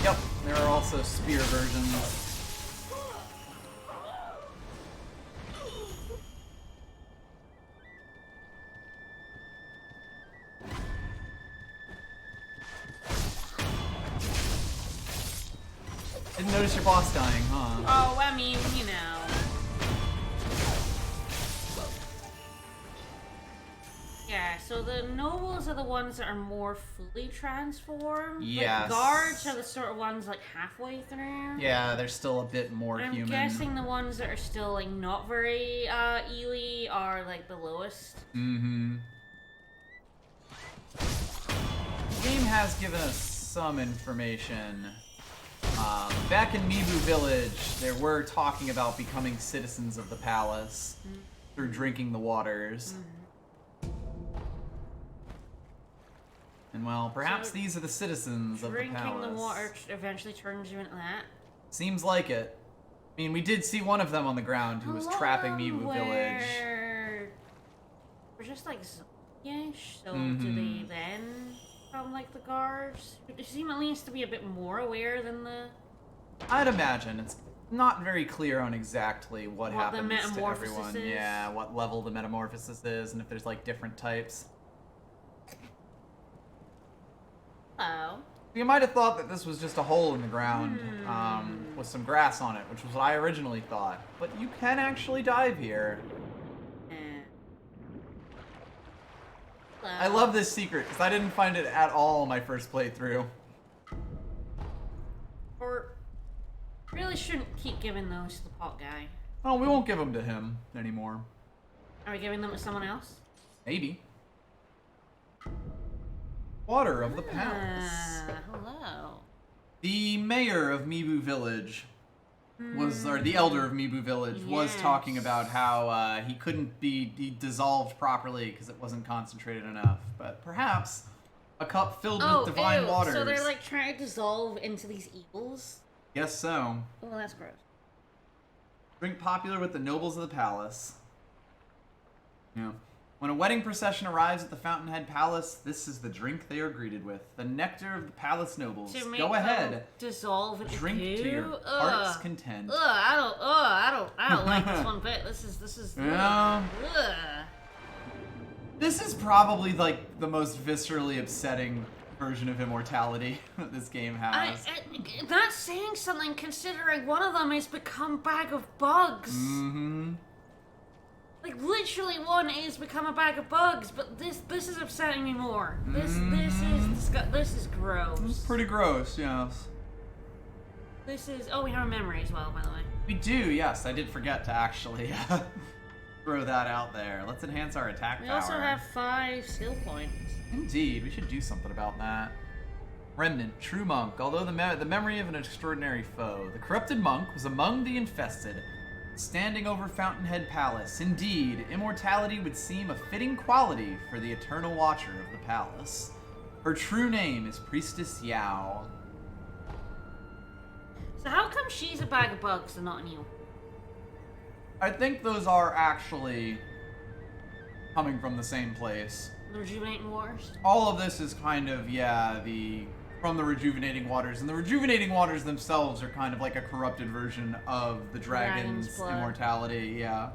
Yep, there are also spear versions. Didn't notice your boss dying, huh? Oh, I mean, you know. Yeah, so the nobles are the ones that are more fully transformed. Yes. The guards are the sort of ones like halfway through. Yeah, they're still a bit more I'm human. guessing the ones that are still like not very Ely are like the lowest. Mm-hmm. The game has given us some information. Back in Mibu Village, they were talking about becoming citizens of the palace through drinking the waters. And well, perhaps So these are the citizens of the palace. Drinking the water eventually turns you into that. Seems like it. I mean, we did see one of them on the ground who was trapping Mibu Village. We're just like zombie-ish, so do they then become like the guards? They seem at least to be a bit more aware than the... I'd imagine. It's not very clear on exactly what the happens to metamorphosis everyone. is. Yeah, what level the metamorphosis is, and if there's like different types. Oh. You might have thought that this was just a hole in the ground with some grass on it, which was what I originally thought. But you can actually dive here. I love this secret, because I didn't find it at all in my first playthrough. Or really shouldn't keep giving those to the pot guy. Oh, we won't give them to him anymore. Are we giving them to someone else? Maybe. Water of the palace. Hello. The mayor of Mibu Village was, or the elder of Mibu Village was talking about how he couldn't be dissolved properly because it wasn't concentrated enough. But perhaps a cup filled with divine waters. So they're like trying to dissolve into these evils? Guess so. Oh, that's gross. Drink popular with the nobles of the palace. Yeah. When a wedding procession arrives at the Fountainhead Palace, this is the drink they are greeted with. The nectar of the palace nobles. To make Go ahead. them dissolve into Drink goo? to your heart's content. I don't like this one bit. This is. Yeah. Ugh. This is probably like the most viscerally upsetting version of immortality that this game has. That's saying something considering one of them has become bag of bugs. Mm-hmm. Like literally one is become a bag of bugs, but this is upsetting me more. This is gross. It's pretty gross, yes. This is we have a memory as well, by the way. We do, yes. I did forget to actually throw that out there. Let's enhance our attack We power. also have 5 skill points. Indeed, we should do something about that. Remnant, true monk. Although the memory of an extraordinary foe, the corrupted monk was among the infested, standing over Fountainhead Palace. Indeed, immortality would seem a fitting quality for the eternal watcher of the palace. Her true name is Priestess Yao. So how come she's a bag of bugs and not you? I think those are actually coming from the same place. The Rejuvenating Waters? All of this is kind of, yeah, from the Rejuvenating Waters. And the Rejuvenating Waters themselves are kind of like a corrupted version of the dragon's blood. immortality, yeah.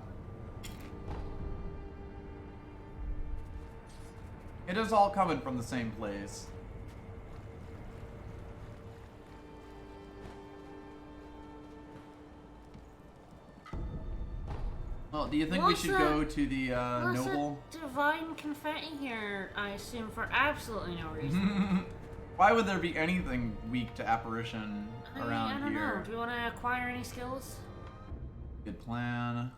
It is all coming from the same place. Well, do you think we should go to the noble? Divine confetti here, I assume, for absolutely no reason. Why would there be anything weak to apparition around I don't here? know. Do we want to acquire any skills? Good plan. Are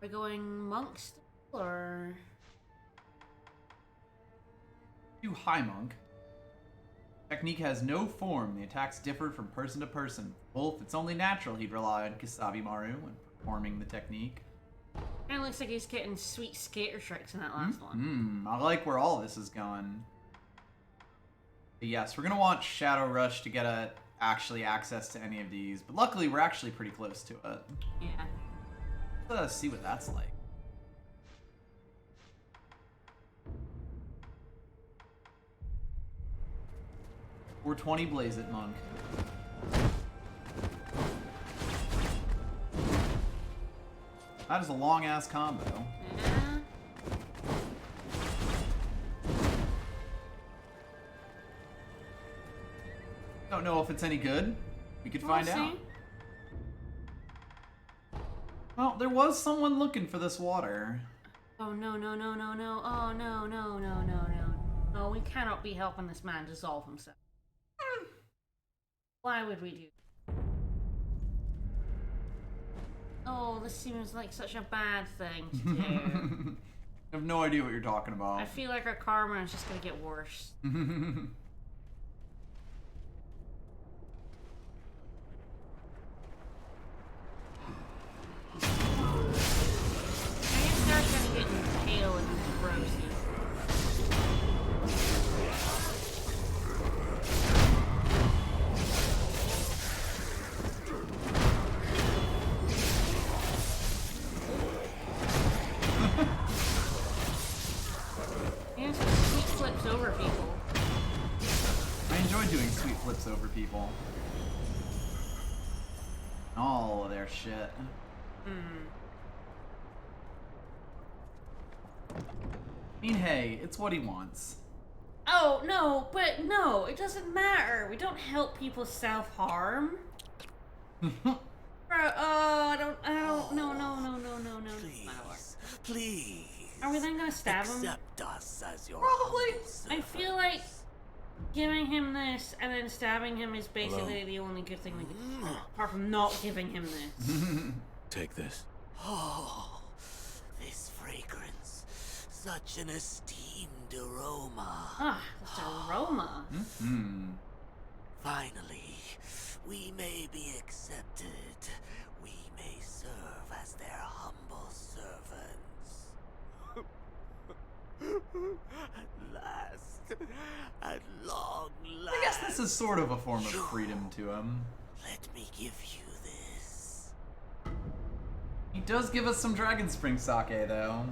we going monk still, or...? Do high monk. Technique has no form. The attacks differ from person to person. Wolf, it's only natural he'd rely on Kisabi Maru when performing the technique. Kinda looks like he's getting sweet skater tricks in that last one. I like where all this is going. But yes, we're gonna want Shadow Rush to get actually access to any of these, but luckily we're actually pretty close to it. Yeah. Let's see what that's like. We're 20 Blaze It Monk. That is a long ass combo. Yeah. Don't know if it's any good. We could find We'll out. see. Well, there was someone looking for this water. Oh no no no no no! Oh no no no no no! No, we cannot be helping this man dissolve himself. Why would we do? Oh, this seems like such a bad thing to do. I have no idea what you're talking about. I feel like our karma is just gonna get worse. I guess they're gonna get pale and rosy. And some sweet flips over people. I enjoy doing sweet flips over people. All of their shit. I mean, hey, it's what he wants. Oh, no, but no, it doesn't matter. We don't help people self-harm. Bro, I don't, no, Please. Are we then gonna stab him? Accept us as your Probably. I feel like giving him this and then stabbing him is basically the only good thing we can do. Apart from not giving him this. Take this. Oh, this fragrance. Such an esteemed aroma. Ah, this aroma. Finally, we may be accepted. We may serve as their humble servants. At last, at long last. I guess this is sort of a form of freedom to him. Let me give you this. He does give us some Dragon Spring sake, though.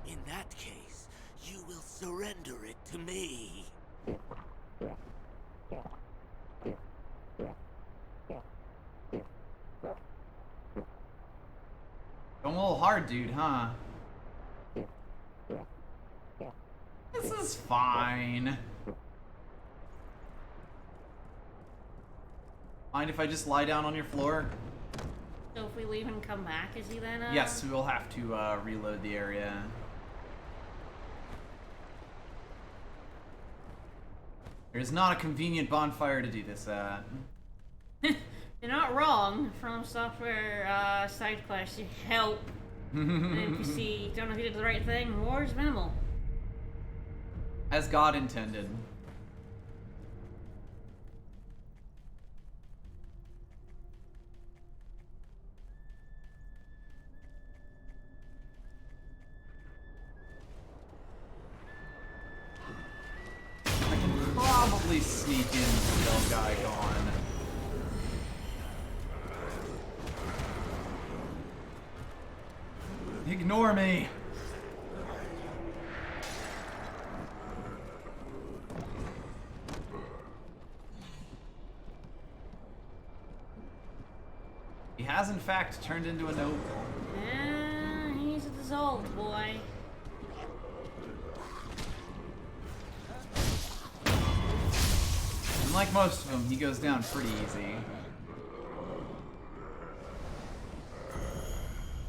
In that case, you will surrender it to me. Going a little hard, dude, huh? This is fine. Mind if I just lie down on your floor? So if we leave and come back, is he then, Yes, we will have to reload the area. There's not a convenient bonfire to do this at. You're not wrong. From Software side quest, you help an NPC. Don't know if you did the right thing. Rewards minimal. As God intended. I can probably sneak in the old guy gone. Ignore me. He has in fact turned into a noble. Yeah, he's a dissolved boy. And like most of them, he goes down pretty easy.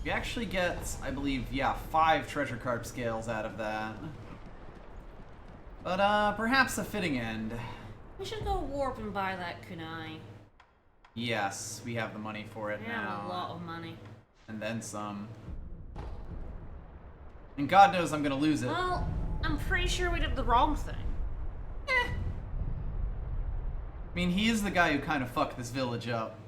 We actually get, I believe, yeah, 5 treasure carp scales out of that. But, perhaps a fitting end. We should go warp and buy that kunai. Yes, we have the money for it We have now. a lot of money. And then some. And God knows I'm gonna lose it. Well, I'm pretty sure we did the wrong thing. I mean, he is the guy who kind of fucked this village up.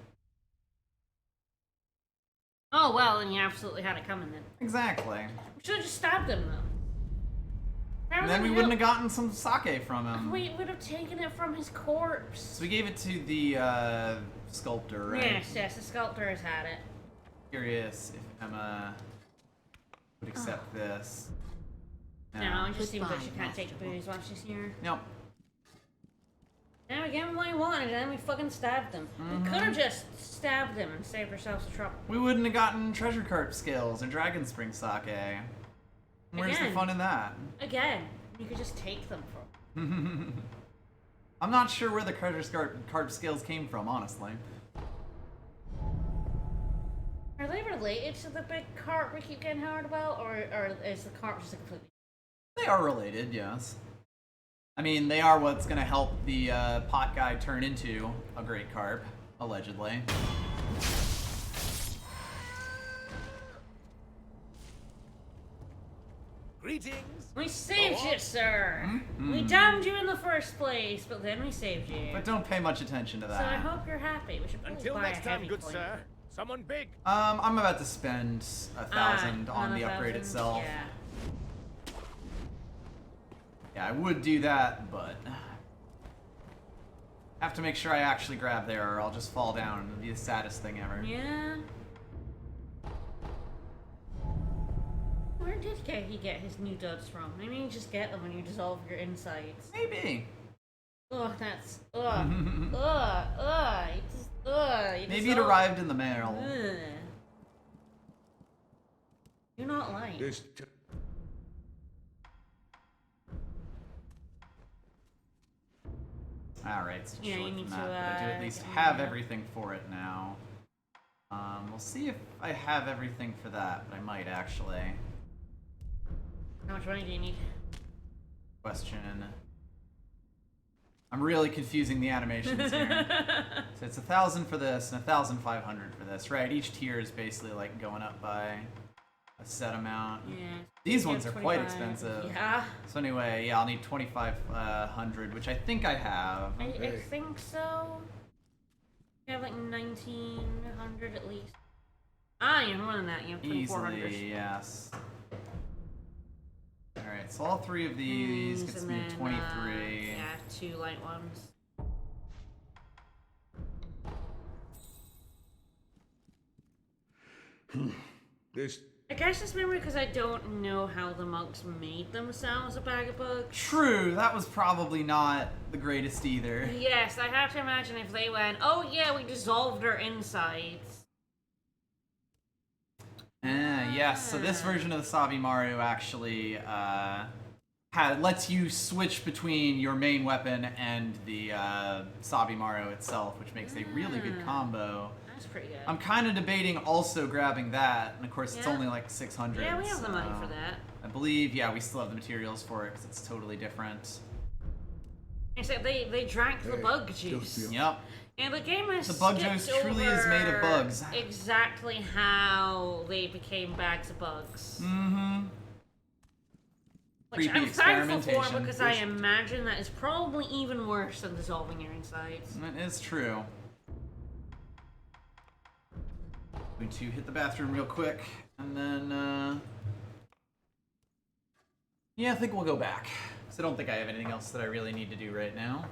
Oh, well, then you absolutely had it coming then. Exactly. We should have just stabbed him, though. And then we wouldn't have gotten some sake from him. We would have taken it from his corpse. So we gave it to the, sculptor, right? Yes, the sculptor has had it. Curious if Emma would accept this. No, it just seems like Goodbye, she can't take Master booze while she's here. Nope. Now we gave him what he wanted, and then we fucking stabbed him. We could have just stabbed him and saved ourselves the trouble. We wouldn't have gotten treasure carp scales or dragon spring sake. Where's the Again. fun in that? Again, you could just take them from. I'm not sure where the treasure carp scales came from, honestly. Are they related to the big carp we keep getting heard about, or is the carp just a completely... They are related, yes. I mean, they are what's gonna help the pot guy turn into a great carp, allegedly. Greetings. We saved you, sir! We damned you in the first place, but then we saved you. But don't pay much attention to So I that. hope you're happy. We should probably Until buy next a time, heavy good coin. sir. Someone big. I'm about to spend 1,000 on the 1,000, upgrade itself. Yeah. Yeah, I would do that, but have to make sure I actually grab there, or I'll just fall down and it'll be the saddest thing ever. Yeah. Where did he get his new duds from? Maybe you just get them when you dissolve your insides. Maybe. Ugh, that's you just, you Maybe it dissolve- arrived in the mail. Ugh. You're not lying. This Alright, so Yeah, short you need from to, that, but I do at least get have more. everything for it now. We'll see if I have everything for that, but I might actually. How much money do you need? Question. I'm really confusing the animations here. So it's 1,000 for this and 1,500 for this, right? Each tier is basically like going up by a set amount. Yeah. These You ones are have quite 25. expensive. Yeah. So anyway, yeah, I'll need 2,500, which I think I have. I think so. You have like 1,900 at least. Ah, you're more than that. You have 2,400. Easily, yes. Alright, so all 3 of these gets and me then, 23. yeah, 2 light ones. This I guess it's maybe because I don't know how the monks made themselves a bag of bugs. True, that was probably not the greatest either. Yes, I have to imagine if they went, oh yeah, we dissolved our insides. Yes, so this version of the Sabi Mario actually lets you switch between your main weapon and the Sabi Mario itself, which makes a really good combo. That's pretty good. I'm kind of debating also grabbing that, and of course it's Yeah. only like 600. Yeah, we have the money so for that. I believe, yeah, we still have the materials for it because it's totally different. Except they drank the Hey, bug don't juice. feel- Yep. And the game has The bug juice truly is made of bugs. Exactly how they became bags of bugs. Mm-hmm. Which Creepy I'm thankful for experimentation. because I imagine that is probably even worse than dissolving your insides. That is true. Going to hit the bathroom real quick, and then, yeah, I think we'll go back. Because I don't think I have anything else that I really need to do right now.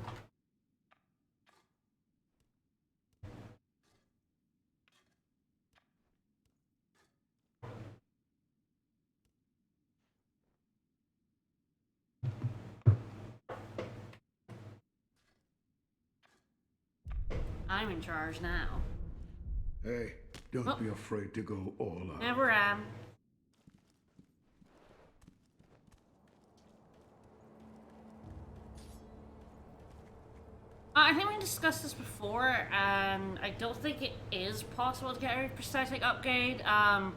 I'm in charge now. Hey, don't be afraid to go all out. Never am. I think we discussed this before, and I don't think it is possible to get a prosthetic upgrade,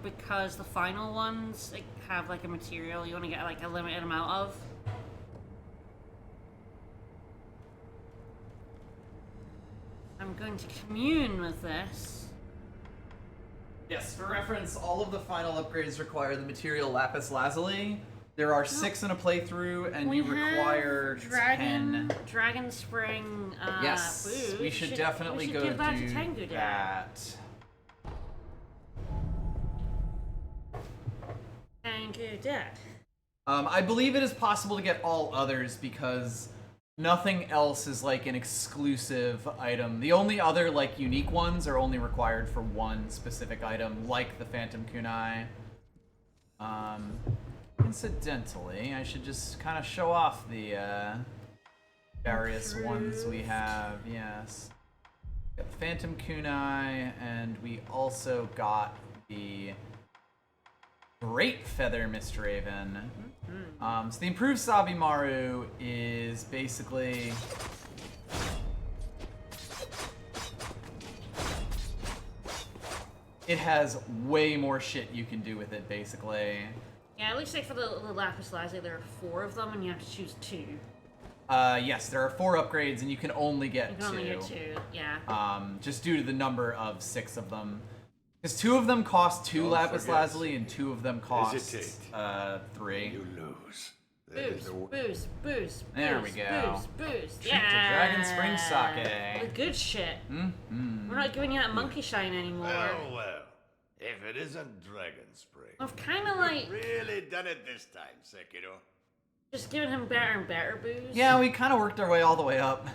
because the final ones have like a material you only get like a limited amount of. I'm going to commune with this. Yes, for reference, all of the final upgrades require the material Lapis Lazuli. There are 6 in a playthrough, and you require 10. Dragon Spring. Yes, boots. we should definitely we should go give that do to Tengu Dad. that. Tengu Dad. I believe it is possible to get all others because nothing else is like an exclusive item. The only other like unique ones are only required for one specific item, like the Phantom Kunai. Incidentally, I should just kind of show off the various ones we have. Yes, got the Phantom Kunai, and we also got the Great Feather Mistraven. So the improved Sabimaru is basically it has way more shit you can do with it, basically. Yeah, at least like for the Lapis Lazuli, there are 4 of them, and you have to choose 2. Yes, there are 4 upgrades, and you can only get 2. You can only get 2, yeah. Just due to the number of 6 of them. Because 2 of them cost 2 Don't Lapis forget. Lazuli, and 2 of them cost Hesitate. 3. You lose. Boost. There we go. Boost. Treat to Dragon Spring Sake. The good shit. Mm-hmm. We're not giving you that monkey shine anymore. Well, if it isn't Dragon Spring. I've kind of like Really done it this time, Sekiro. just giving him better and better booze. Yeah, we kind of worked our way all the way up.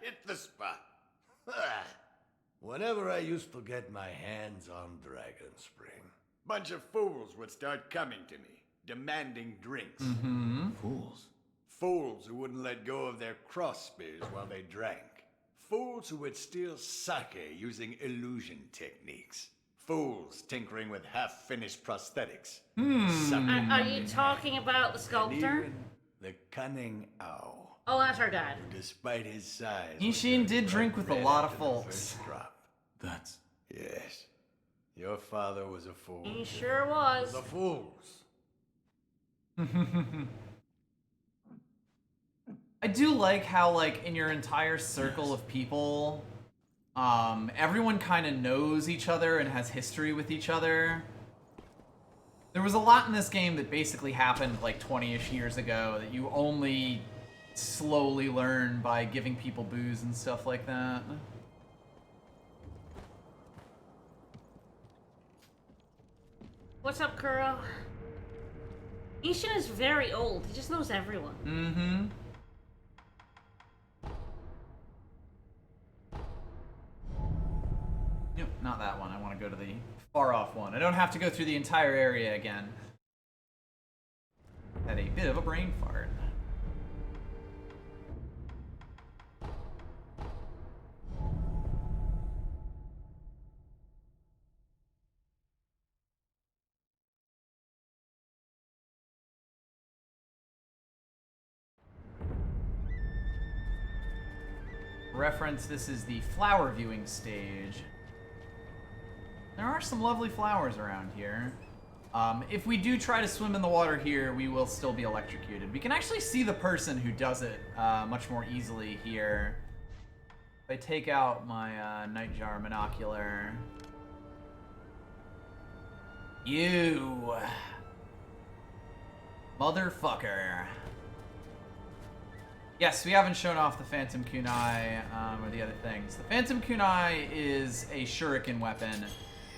Hit the spot. Whenever I used to get my hands on Dragon Spring, bunch of fools would start coming to me, demanding drinks. Fools. Fools who wouldn't let go of their cross spears while they drank. Fools who would steal sake using illusion techniques. Fools tinkering with half-finished prosthetics. Are you talking about the And sculptor? even the cunning owl, Oh, that's our dad. who despite his size... Ishin was did drink with a red lot of after the folks. first drop. That's... Yes. Your father was a fool. He sure was. The fools. I do like how, like, in your entire circle of people, everyone kind of knows each other and has history with each other. There was a lot in this game that basically happened, like, 20-ish years ago that you only slowly learn by giving people booze and stuff like that. What's up, Kuro? Ishin is very old. He just knows everyone. Mm-hmm. Nope, not that one. I want to go to the far-off one. I don't have to go through the entire area again. Had a bit of a brain fart. Reference, this is the flower viewing stage. There are some lovely flowers around here. If we do try to swim in the water here, we will still be electrocuted. We can actually see the person who does it much more easily here. If I take out my Nightjar Monocular. You. Motherfucker. Yes, we haven't shown off the Phantom Kunai or the other things. The Phantom Kunai is a shuriken weapon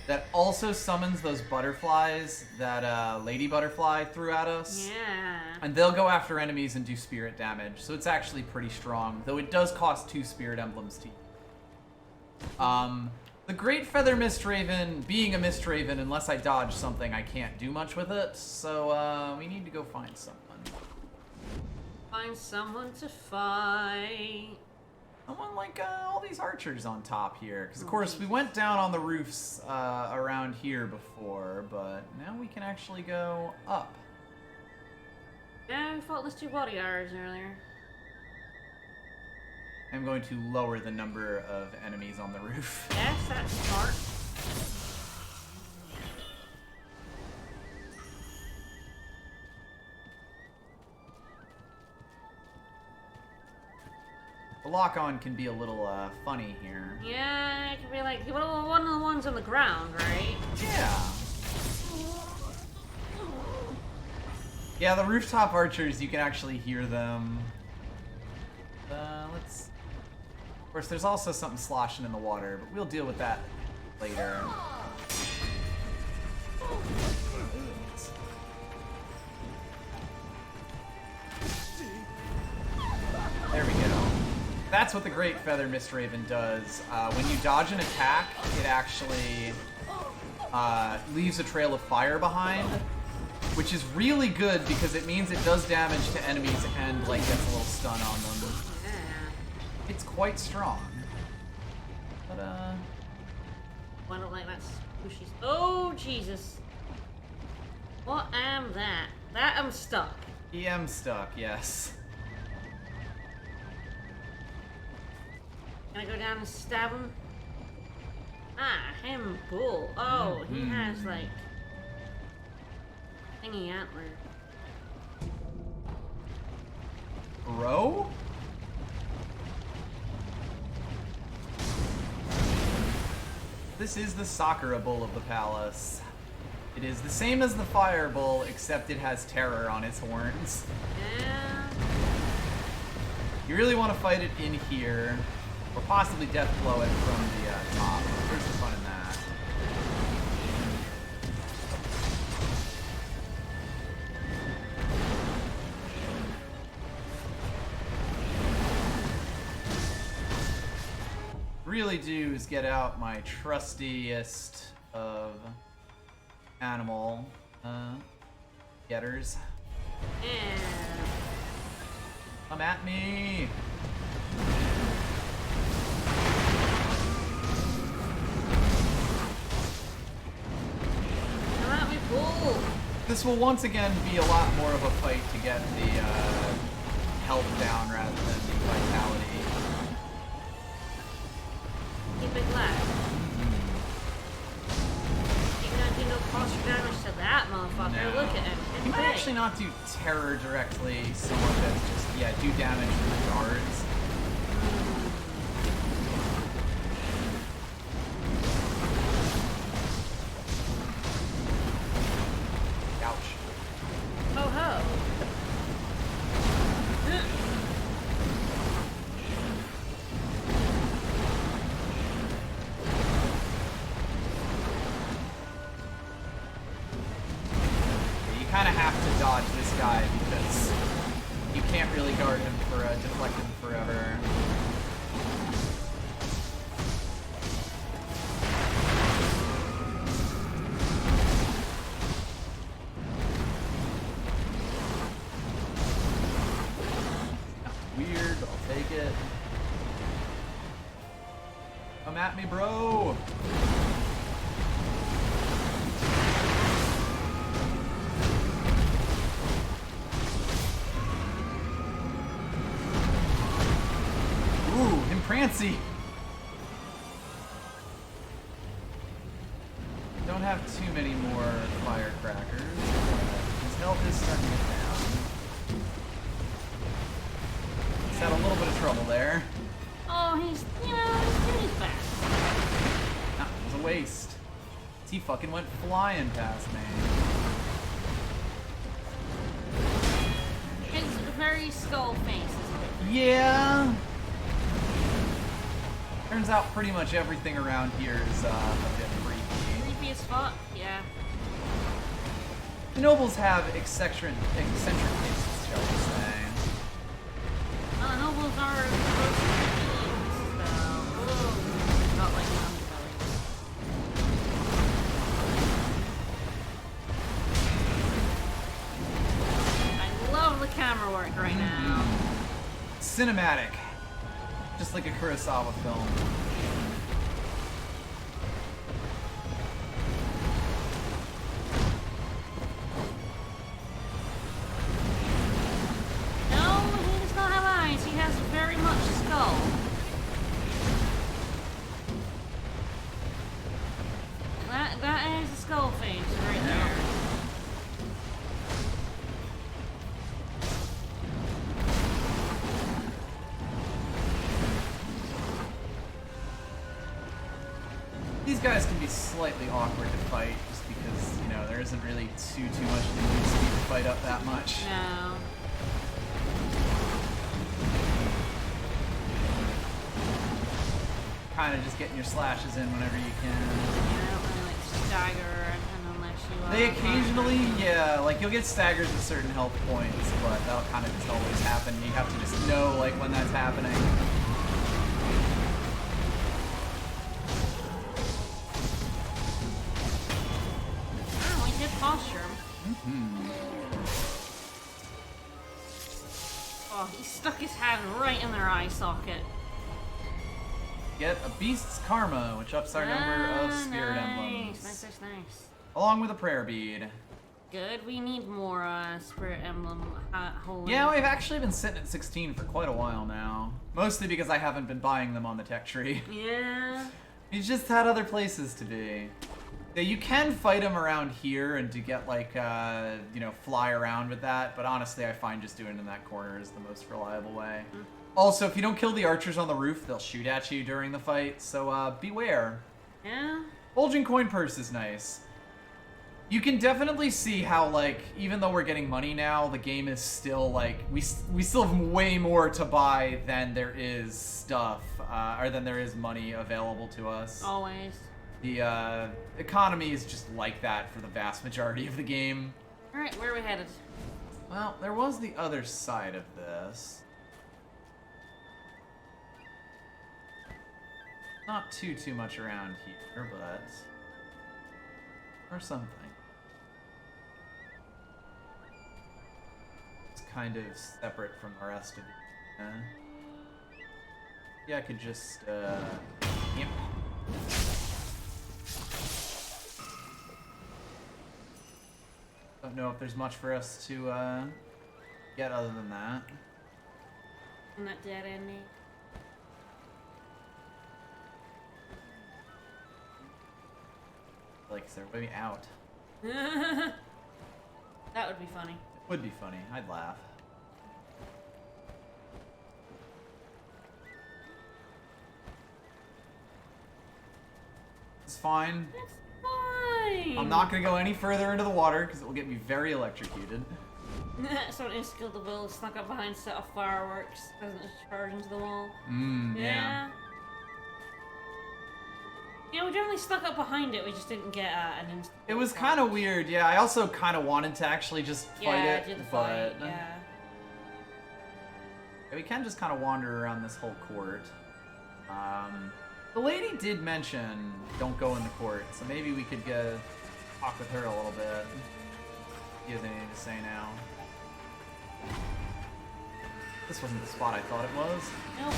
that also summons those butterflies that Lady Butterfly threw at us. Yeah. And they'll go after enemies and do spirit damage, so it's actually pretty strong, though it does cost 2 spirit emblems to use. The Great Feather Mistraven, being a Mistraven, unless I dodge something, I can't do much with it, so we need to go find someone. Find someone to fight. Someone like all these archers on top here. Because, of course, we went down on the roofs around here before, but now we can actually go up. Yeah, we fought those 2 bodyguards earlier. I'm going to lower the number of enemies on the roof. Yes, that's smart. The lock-on can be a little funny here. Yeah, it could be like one of the ones on the ground, right? Yeah. Yeah, the rooftop archers, you can actually hear them. Let's... Of course, there's also something sloshing in the water, but we'll deal with that later. There we go. That's what the Great Feather Mistraven does. When you dodge an attack, it actually leaves a trail of fire behind, which is really good because it means it does damage to enemies and like gets a little stun on them. Yeah. It's quite strong. But I don't like that squishy. Oh Jesus! What am that? That I'm stuck. EM stuck, yes. Can I go down and stab him? Ah, him bull. Oh, he has like thingy antler. Bro? This is the Sakura Bull of the palace. It is the same as the Fire Bull, except it has terror on its horns. Yeah. You really want to fight it in here, or possibly death blow it from the top. There's some fun in that. Really do is get out my trustiest of animal getters. Yeah. Come at me! Come at me, bull. This will once again be a lot more of a fight to get the health down rather than the vitality. Keep it glad. You're gonna do no cost damage to that motherfucker. No. Look at him. You might actually not do terror directly so much as just, yeah, do damage to the guards. Ouch. Ho ho. You kind of have to dodge this guy because you can't really guard him for deflect him forever. Weird, but I'll take it. Come at me, bro! Ooh, Imprancy! Don't don't have too many more firecrackers. His health is starting to get down. He's had a little bit of trouble there. Oh, he's doing his best. That was a waste. He fucking went flying past me. It's very skull face, isn't it? Yeah. Turns out pretty much everything around here is a bit freaky. Creepy as fuck, yeah. The nobles have eccentric tastes, shall we say. Nobles are supposed to be beings, so... Not like underbelly. I love the camera work right now. Cinematic. Just like a Kurosawa film. No, he does not have eyes. He has very much skull. That is a skull face right there. These guys can be slightly awkward to fight just because, there isn't really too much to speed to fight up that much. No. Kind of just getting your slashes in whenever you can. Yeah, I don't really like stagger unless you They occasionally, like you'll get staggers at certain health points, but that'll kind of just always happen. You have to just know, like, when that's happening. Oh, we did posture. Oh, he stuck his hand right in their eye socket. Get a beast's karma, which ups our number of spirit emblems. Nice. Along with a prayer bead. Good, we need more spirit emblem holding. Yeah, we've actually been sitting at 16 for quite a while now. Mostly because I haven't been buying them on the tech tree. Yeah. We've just had other places to be. Yeah, you can fight them around here and to get, like, fly around with that, but honestly I find just doing it in that corner is the most reliable way. Also, if you don't kill the archers on the roof, they'll shoot at you during the fight, so beware. Yeah. Bulging coin purse is nice. You can definitely see how, like, even though we're getting money now, the game is still, like, we still have way more to buy than there is stuff, or than there is money available to us. Always. The economy is just like that for the vast majority of the game. Alright, where are we headed? Well, there was the other side of this. Not too much around here, but... or something. It's kind of separate from the rest of it. Yeah, I could just, yep. Don't know if there's much for us to, get other than that. I'm not dead ending. Like, is there a way out? That would be funny. It would be funny. I'd laugh. It's fine. It's fine. I'm not gonna go any further into the water because it will get me very electrocuted. Someone inskilled the will snuck up behind a set of fireworks, doesn't just charge into the wall. Yeah. Yeah, we definitely stuck up behind it, we just didn't get an instant. It was kind of weird, yeah. I also kind of wanted to actually just fight it, do the but fight, yeah. We can just kind of wander around this whole court. The lady did mention don't go in the court, so maybe we could talk with her a little bit. See what they need to say now. This wasn't the spot I thought it was. Nope.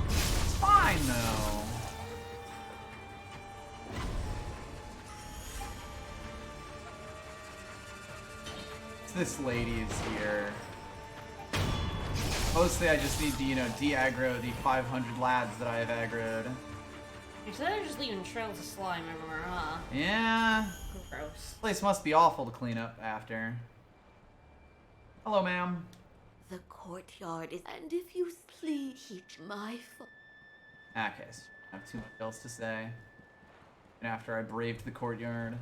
It's fine though. This lady is here. Mostly I just need to, de-aggro the 500 lads that I have aggroed. So they're just leaving trails of slime everywhere, huh? Yeah. Gross. This place must be awful to clean up after. Hello, ma'am. The courtyard is, and if you please teach my Okay, so I don't have too much else to say. And after I braved the courtyard.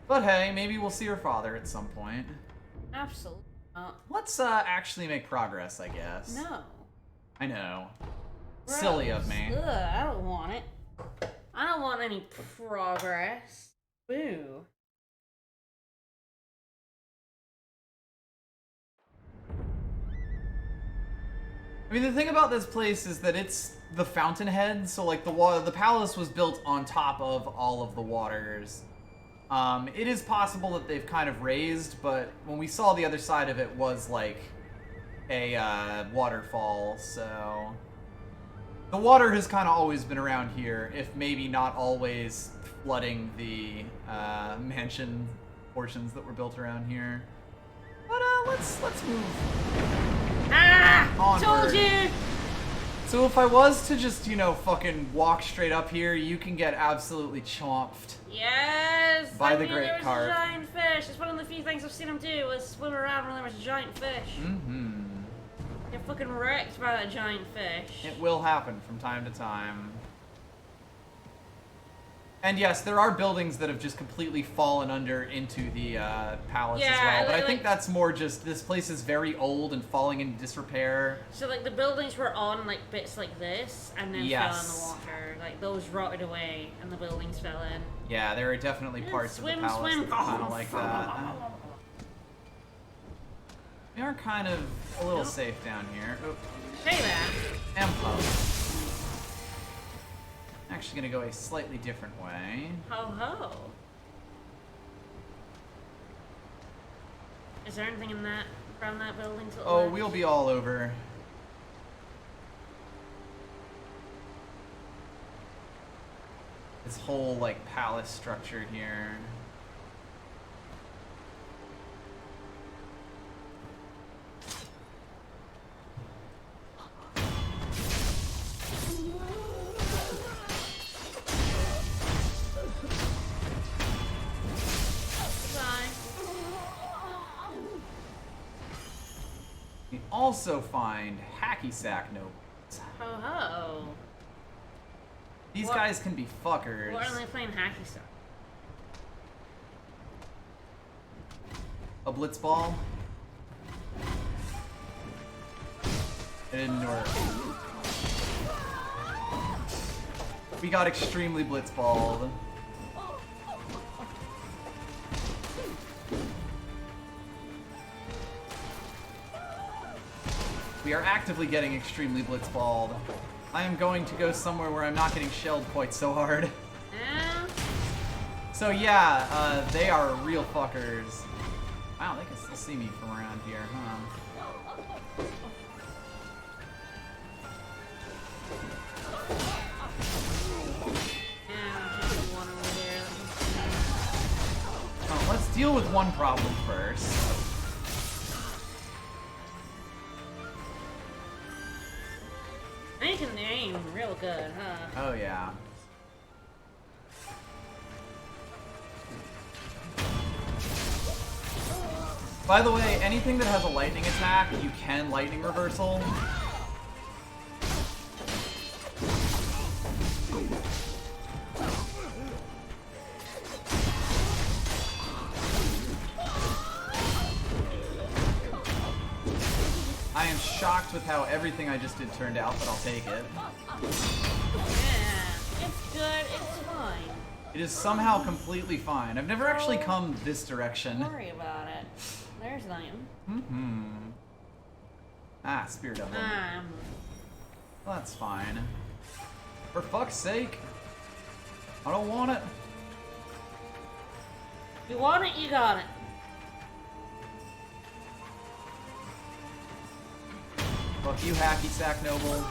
But hey, maybe we'll see her father at some point. Absolutely not. Let's actually make progress, I guess. No. I know. Gross. Silly of me. Ugh, I don't want it. I don't want any progress. Boo. I mean, the thing about this place is that it's the Fountainhead, so like the palace was built on top of all of the waters. It is possible that they've kind of raised, but when we saw the other side of it was like a waterfall, so the water has kind of always been around here, if maybe not always flooding the mansion portions that were built around here. But let's move. Ah! Onward. Told you! So if I was to just, you know, fucking walk straight up here, you can get absolutely chomped. Yes! By the there great was carp. a giant fish. It's one of the few things I've seen him do, was swim around when there was a giant fish. Mm-hmm. Get fucking wrecked by that giant fish. It will happen from time to time. And yes, there are buildings that have just completely fallen under into the palace as well. But I think that's more just, this place is very old and falling into disrepair. So like the buildings were on like bits like this and then fell in the water. Like those rotted away and the buildings fell in. Yeah, there are definitely parts of the palace that are kind of like that. We are kind of a little safe down here. Oh. Say that. Empo. Actually gonna go a slightly different way. Ho ho. Is there anything in that around that building to the Oh, left? we'll be all over. This whole like palace structure here. We also find hacky sack nobles. Ho ho. These guys can be fuckers. What are they playing hacky sack? A blitzball. It didn't work. We got extremely blitzballed. We are actively getting extremely blitzballed. I am going to go somewhere where I'm not getting shelled quite so hard. Yeah. So yeah, they are real fuckers. Wow, they can still see me from around here, huh? Oh, let's deal with one problem first. They can aim real good, huh? Oh yeah. By the way, anything that has a lightning attack, you can lightning reversal. I am shocked with how everything I just did turned out, but I'll take it. Yeah, it's good, it's fine. It is somehow completely fine. I've never actually come this direction. Don't worry about it. There's Liam. Mm-hmm. Ah, Spirit of them. Well, that's fine. For fuck's sake. I don't want it. You want it, you got it. Fuck you, hacky sack noble.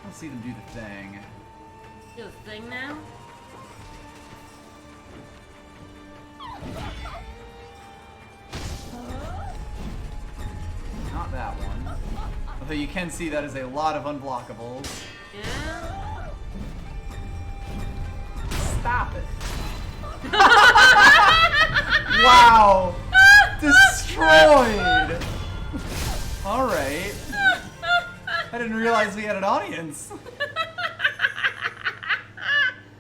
Let's see them do the thing. Do the thing now? Not Though you can see that is a lot of unblockables. Yeah. Stop it. Wow! Destroyed! Alright. I didn't realize we had an audience.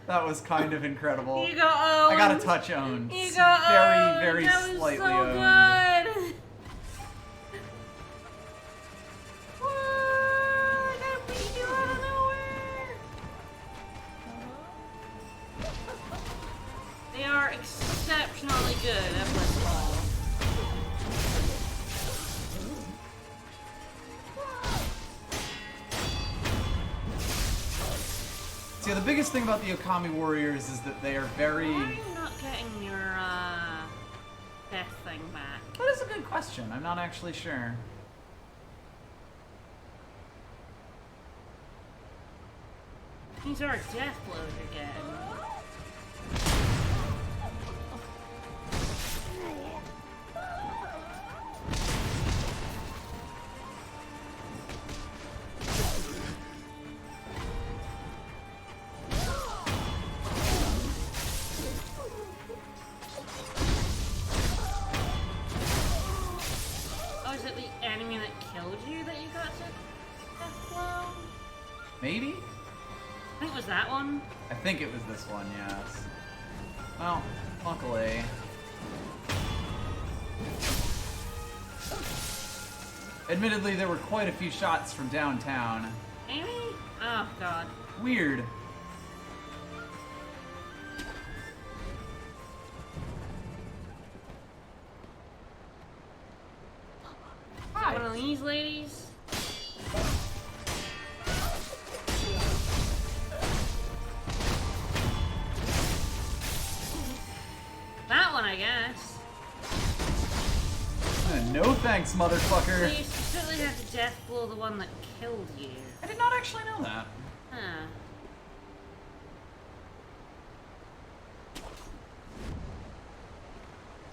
That was kind of incredible. You got owned. I got a touch owned. You got owned. Very That was slightly so owned. Good. What? I beat you out of nowhere. They are exceptionally good at blitzball. See, the biggest thing about the Okami Warriors is that they are very... Why are you not getting your death thing back? That is a good question. I'm not actually sure. These are death blows you're getting. Oh, is it the enemy that killed you that you got to death blow? Maybe? I think it was that one. I think it was this one, yes. Well, luckily. Admittedly, there were quite a few shots from downtown. Amy? Oh, God. Weird. Hi. One of these ladies? That one, I guess. No thanks, motherfucker. So you specifically have to death blow the one that killed you. I did not actually know that. Huh.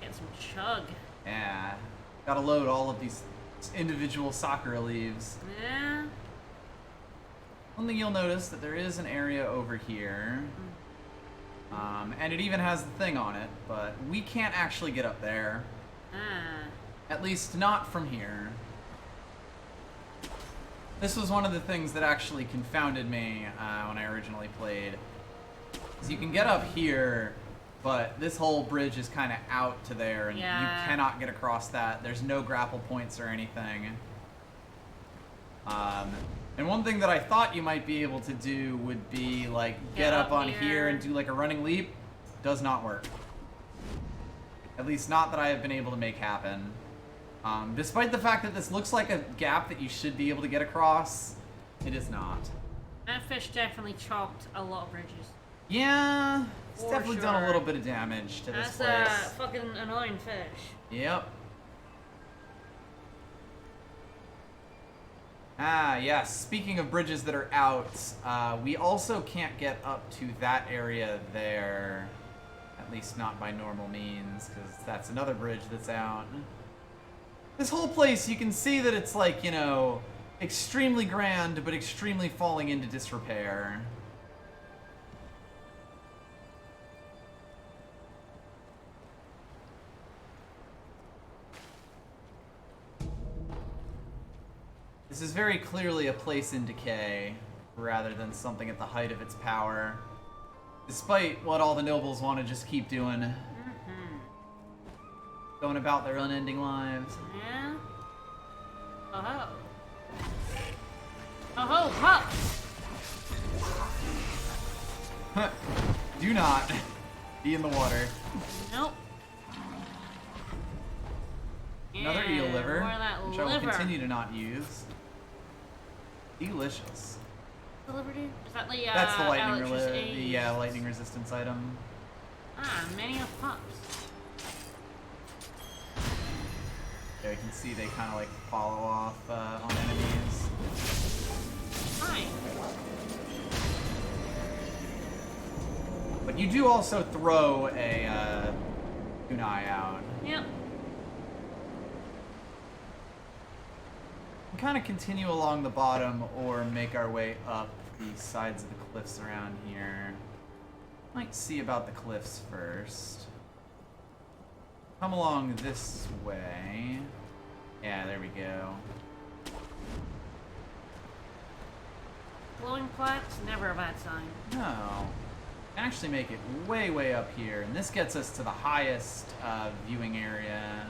Get some chug. Yeah. Gotta load all of these individual soccer leaves. Yeah. One thing you'll notice that there is an area over here. And it even has the thing on it, but we can't actually get up there. Ah. At least not from here. This was one of the things that actually confounded me when I originally played. Is you can get up here, but this whole bridge is kind of out to there, and Yeah. you cannot get across that. There's no grapple points or anything. And one thing that I thought you might be able to do would be, like, get up on here and do, like, a running leap. Does not work. At least not that I have been able to make happen. Despite the fact that this looks like a gap that you should be able to get across, it is not. That fish definitely chopped a lot of bridges. Yeah, it's For definitely done a sure. little bit of damage to this That's place. a fucking annoying fish. Yep. Ah, yes. Speaking of bridges that are out, we also can't get up to that area there. At least not by normal means, because that's another bridge that's out. This whole place, you can see that it's like, you know, extremely grand, but extremely falling into disrepair. This is very clearly a place in decay, rather than something at the height of its power. Despite what all the nobles want to just keep doing. Going about their unending lives. Yeah? Oh-ho. Oh-ho, pup! Do not be in the water. Nope. Another eel Yeah, liver, more of that which I will liver. continue to not use. Delicious. The liver dude? Is that the, That's the lightning, electricity? lightning resistance item. Ah, many of pups. There you can see they kind of like follow off on enemies. Hi. But you do also throw a kunai out. Yep. We kind of continue along the bottom or make our way up the sides of the cliffs around here. Might see about the cliffs first. Come along this way. Yeah, there we go. Glowing plaques, never a bad sign. No. Actually make it way, way up here. And this gets us to the highest viewing area.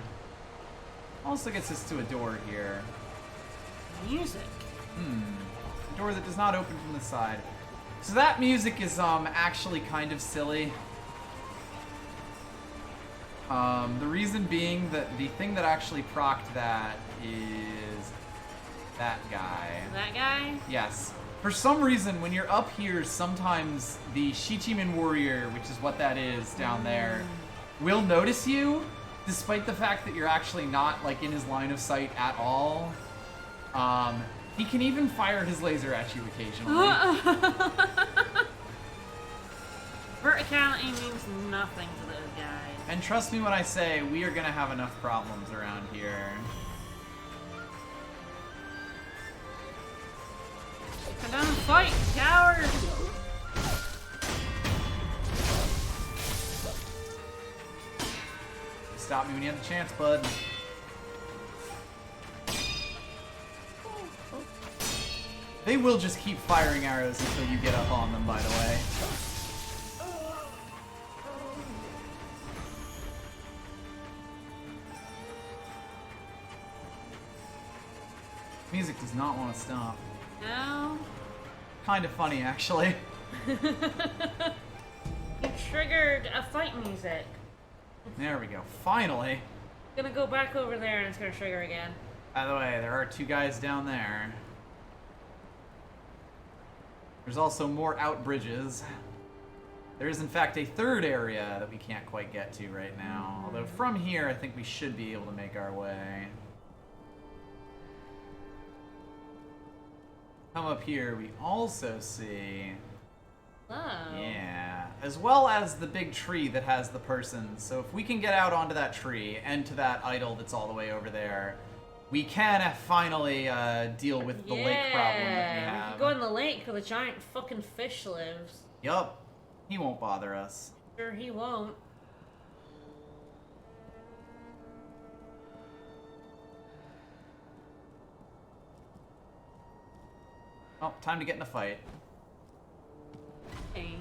Also gets us to a door here. Music. A door that does not open from the side. So that music is actually kind of silly. The reason being that the thing that actually procced that is that guy. That guy? Yes. For some reason, when you're up here, sometimes the Shichiman Warrior, which is what that is down there, will notice you, despite the fact that you're actually not like in his line of sight at all. He can even fire his laser at you occasionally. Verticality means nothing to those guys. And trust me when I say, we are gonna have enough problems around here. Come down and fight, coward! Stop me when you have the chance, bud. They will just keep firing arrows until you get up on them, by the way. Music does not want to stop. No? Kind of funny, actually. You triggered a fight music. There we go. Finally. Gonna go back over there and it's gonna trigger again. By the way, there are two guys down there. There's also more out bridges. There is, in fact, a third area that we can't quite get to right now. Although from here, I think we should be able to make our way. Come up here, we also see... Oh. Yeah, as well as the big tree that has the person. So if we can get out onto that tree and to that idol that's all the way over there, we can finally deal with the lake problem that we We have. can go in the lake where the giant fucking fish lives. Yup, he won't bother us. Sure he won't. Oh, time to get in a fight. Hey.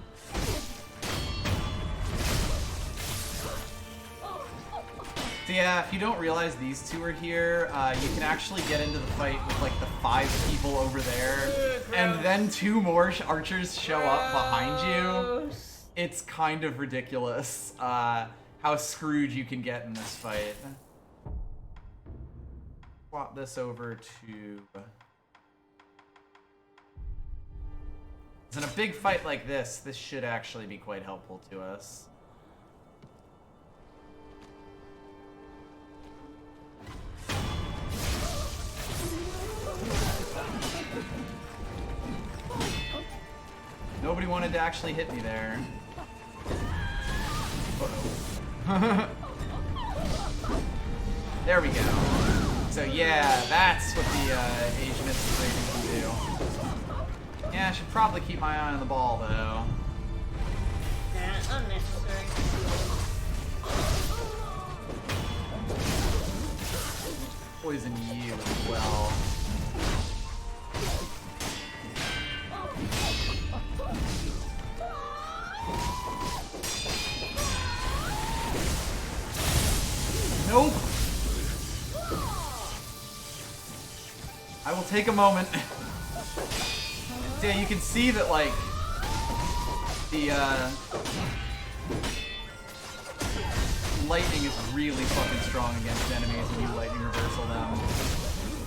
So yeah, if you don't realize these two are here, you can actually get into the fight with like the 5 people over there, and then 2 more archers show up behind you. It's kind of ridiculous how screwed you can get in this fight. Swap this over to... In a big fight like this, this should actually be quite helpful to us. Nobody wanted to actually hit me there. Uh-oh. There we go. So yeah, that's what the Asian inspiration can do. Yeah, I should probably keep my eye on the ball, though. Yeah, unnecessary. Poison you as well. Nope. I will take a moment. Yeah, you can see that, like, the, lightning is really fucking strong against enemies when you lightning reversal them.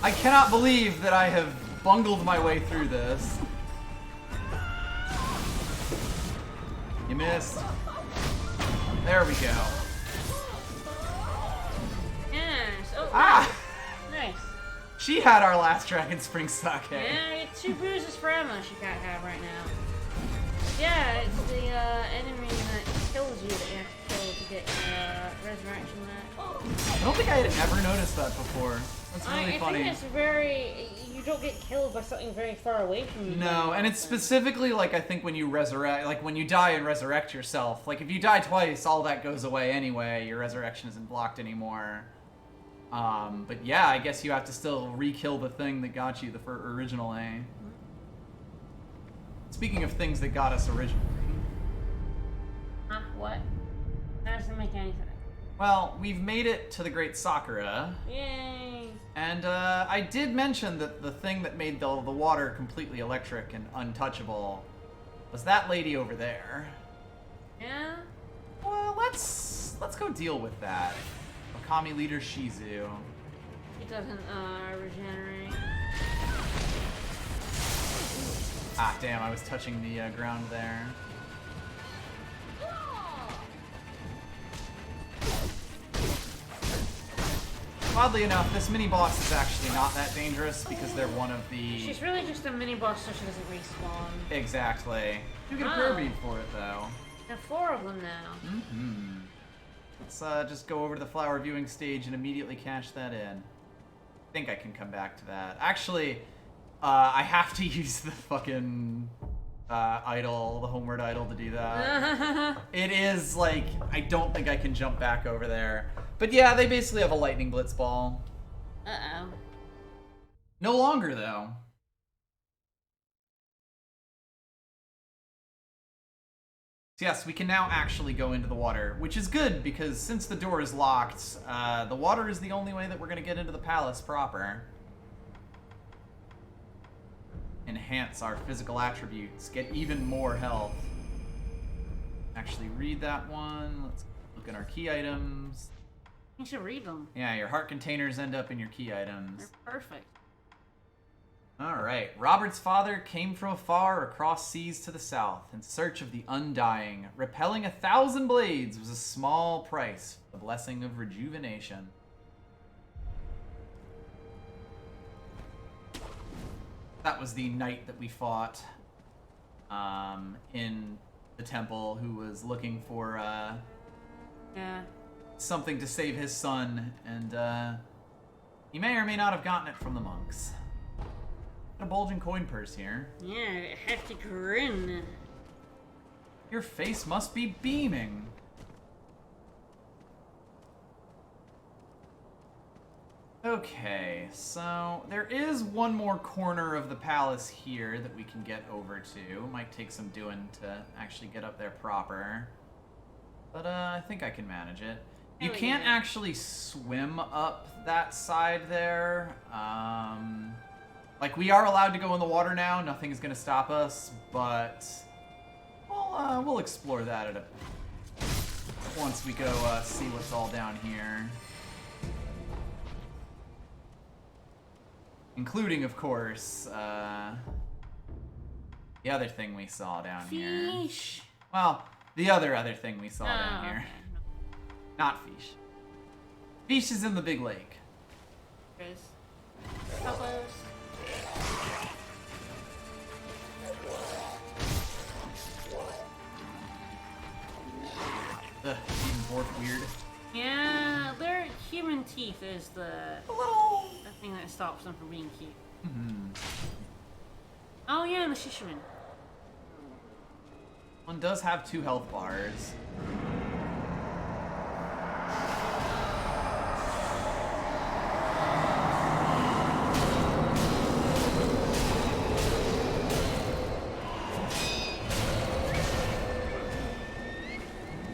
I cannot believe that I have bungled my way through this. You missed. There we go. Yes. Oh, Ah! nice. She had our last Dragon Spring sake. Yeah, it's 2 bruises for Emma she can't have right now. Yeah, it's the enemy that kills you that you have to kill to get resurrection back. I don't think I had ever noticed that before. That's really I funny. think it's very... You don't get killed by something very far away from you. No, and it's specifically like I think when you resurrect, like when you die and resurrect yourself. Like if you die twice, all that goes away anyway. Your resurrection isn't blocked anymore. But yeah, I guess you have to still re-kill the thing that got you the originally. Speaking of things that got us originally. Huh? What? That doesn't make any sense. Well, we've made it to the Great Sakura. Yay! And I did mention that the thing that made the water completely electric and untouchable was that lady over there. Yeah? Well, let's go deal with that. Okami leader Shizu. It doesn't, regenerate. Ah, damn, I was touching the ground there. Oddly enough, this mini-boss is actually not that dangerous because they're one of the... She's really just a mini-boss so she doesn't respawn. Exactly. You get a prayer bead for it, though. There are 4 of them now. Mm-hmm. Let's just go over to the flower viewing stage and immediately cash that in. I think I can come back to that. Actually, I have to use the fucking idol, the homeward idol to do that. It is like, I don't think I can jump back over there. But yeah, they basically have a lightning blitz ball. Uh-oh. No longer, though. So yes, we can now actually go into the water, which is good because since the door is locked, the water is the only way that we're going to get into the palace proper. Enhance our physical attributes, get even more health. Actually read that one. Let's look at our key items. You should read them. Yeah, your heart containers end up in your key items. They're perfect. Alright, Robert's father came from afar across seas to the south in search of the undying. Repelling 1,000 blades was a small price for the blessing of rejuvenation. That was the knight that we fought in the temple who was looking for Yeah. something to save his son, and he may or may not have gotten it from the monks. Got a bulging coin purse here. Yeah, a hefty grin. Your face must be beaming. Okay, so there is one more corner of the palace here that we can get over to. Might take some doing to actually get up there proper. But I think I can manage it. You can't actually swim up that side there. Like, we are allowed to go in the water now. Nothing's going to stop us, but we'll explore that at once we go see what's all down here. Including, of course, the other thing we saw down here. Fish. Well, the other thing we saw down here. Okay. Not fish. Fish is in the big lake. There's tacos. Ugh, even more weird. Yeah, their human teeth is the thing that stops them from being cute. Mm-hmm. Oh yeah, and the Shishiman. One does have 2 health bars.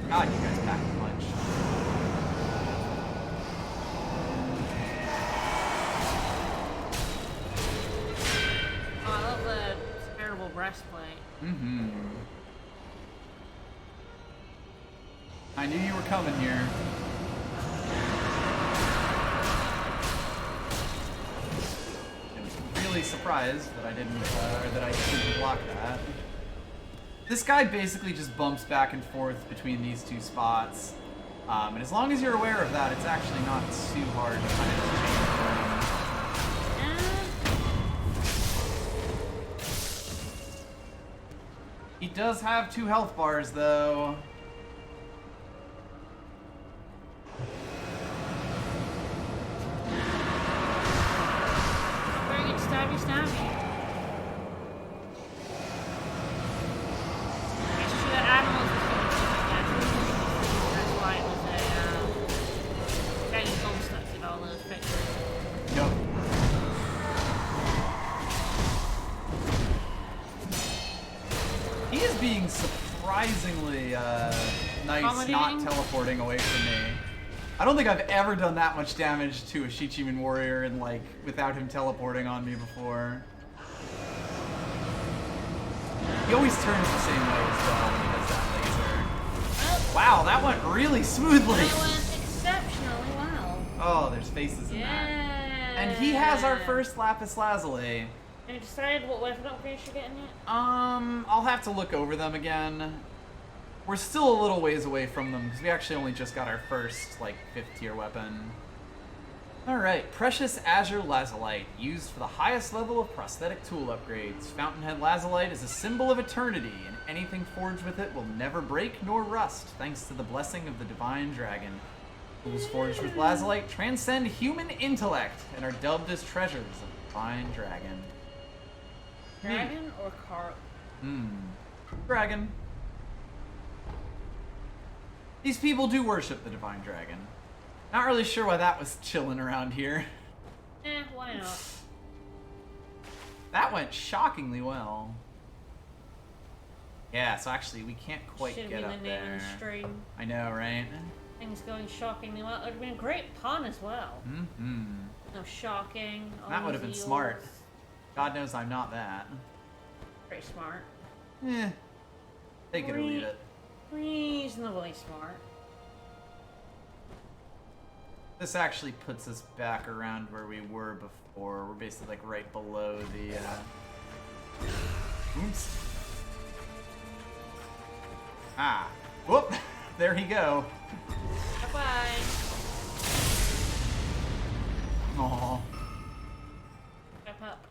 God, you guys pack a punch. Oh, I love the terrible breastplate. Mm-hmm. I knew you were coming here. I'm really surprised that I didn't, or that I didn't block that. This guy basically just bumps back and forth between these 2 spots. And as long as you're aware of that, it's actually not too hard to kind of change. He does have 2 health bars, though. being surprisingly nice not Accommodating? teleporting away from me. I don't think I've ever done that much damage to a Shichiman warrior and like without him teleporting on me before. He always turns the same way as well when he does that laser. Wow, that went really smoothly. That went exceptionally well. Oh, there's faces in that. Yeah. And he has our first Lapis Lazuli. Have you decided what weapon upgrades you're getting yet? I'll have to look over them again. We're still a little ways away from them because we actually only just got our first, like, 5th tier weapon. Alright, Precious Azure Lazulite, used for the highest level of prosthetic tool upgrades. Fountainhead Lazulite is a symbol of eternity, and anything forged with it will never break nor rust, thanks to the blessing of the Divine Dragon. Tools forged with Lazulite transcend human intellect and are dubbed as treasures of the Divine Dragon. Dragon or carp? Dragon. These people do worship the Divine Dragon. Not really sure why that was chilling around here. Why not? That went shockingly well. Yeah, so actually we can't quite Should get have up been the name of there. the stream. I know, right? Things going shockingly well. It would have been a great pun as well. No shocking. all That would have been these smart. eels. God knows I'm not that. Very smart. Take it or leave it. Reasonably smart. This actually puts us back around where we were before. We're basically like right below the, oops. Ah. Whoop! There you go. Bye-bye. Aww. Wrap up.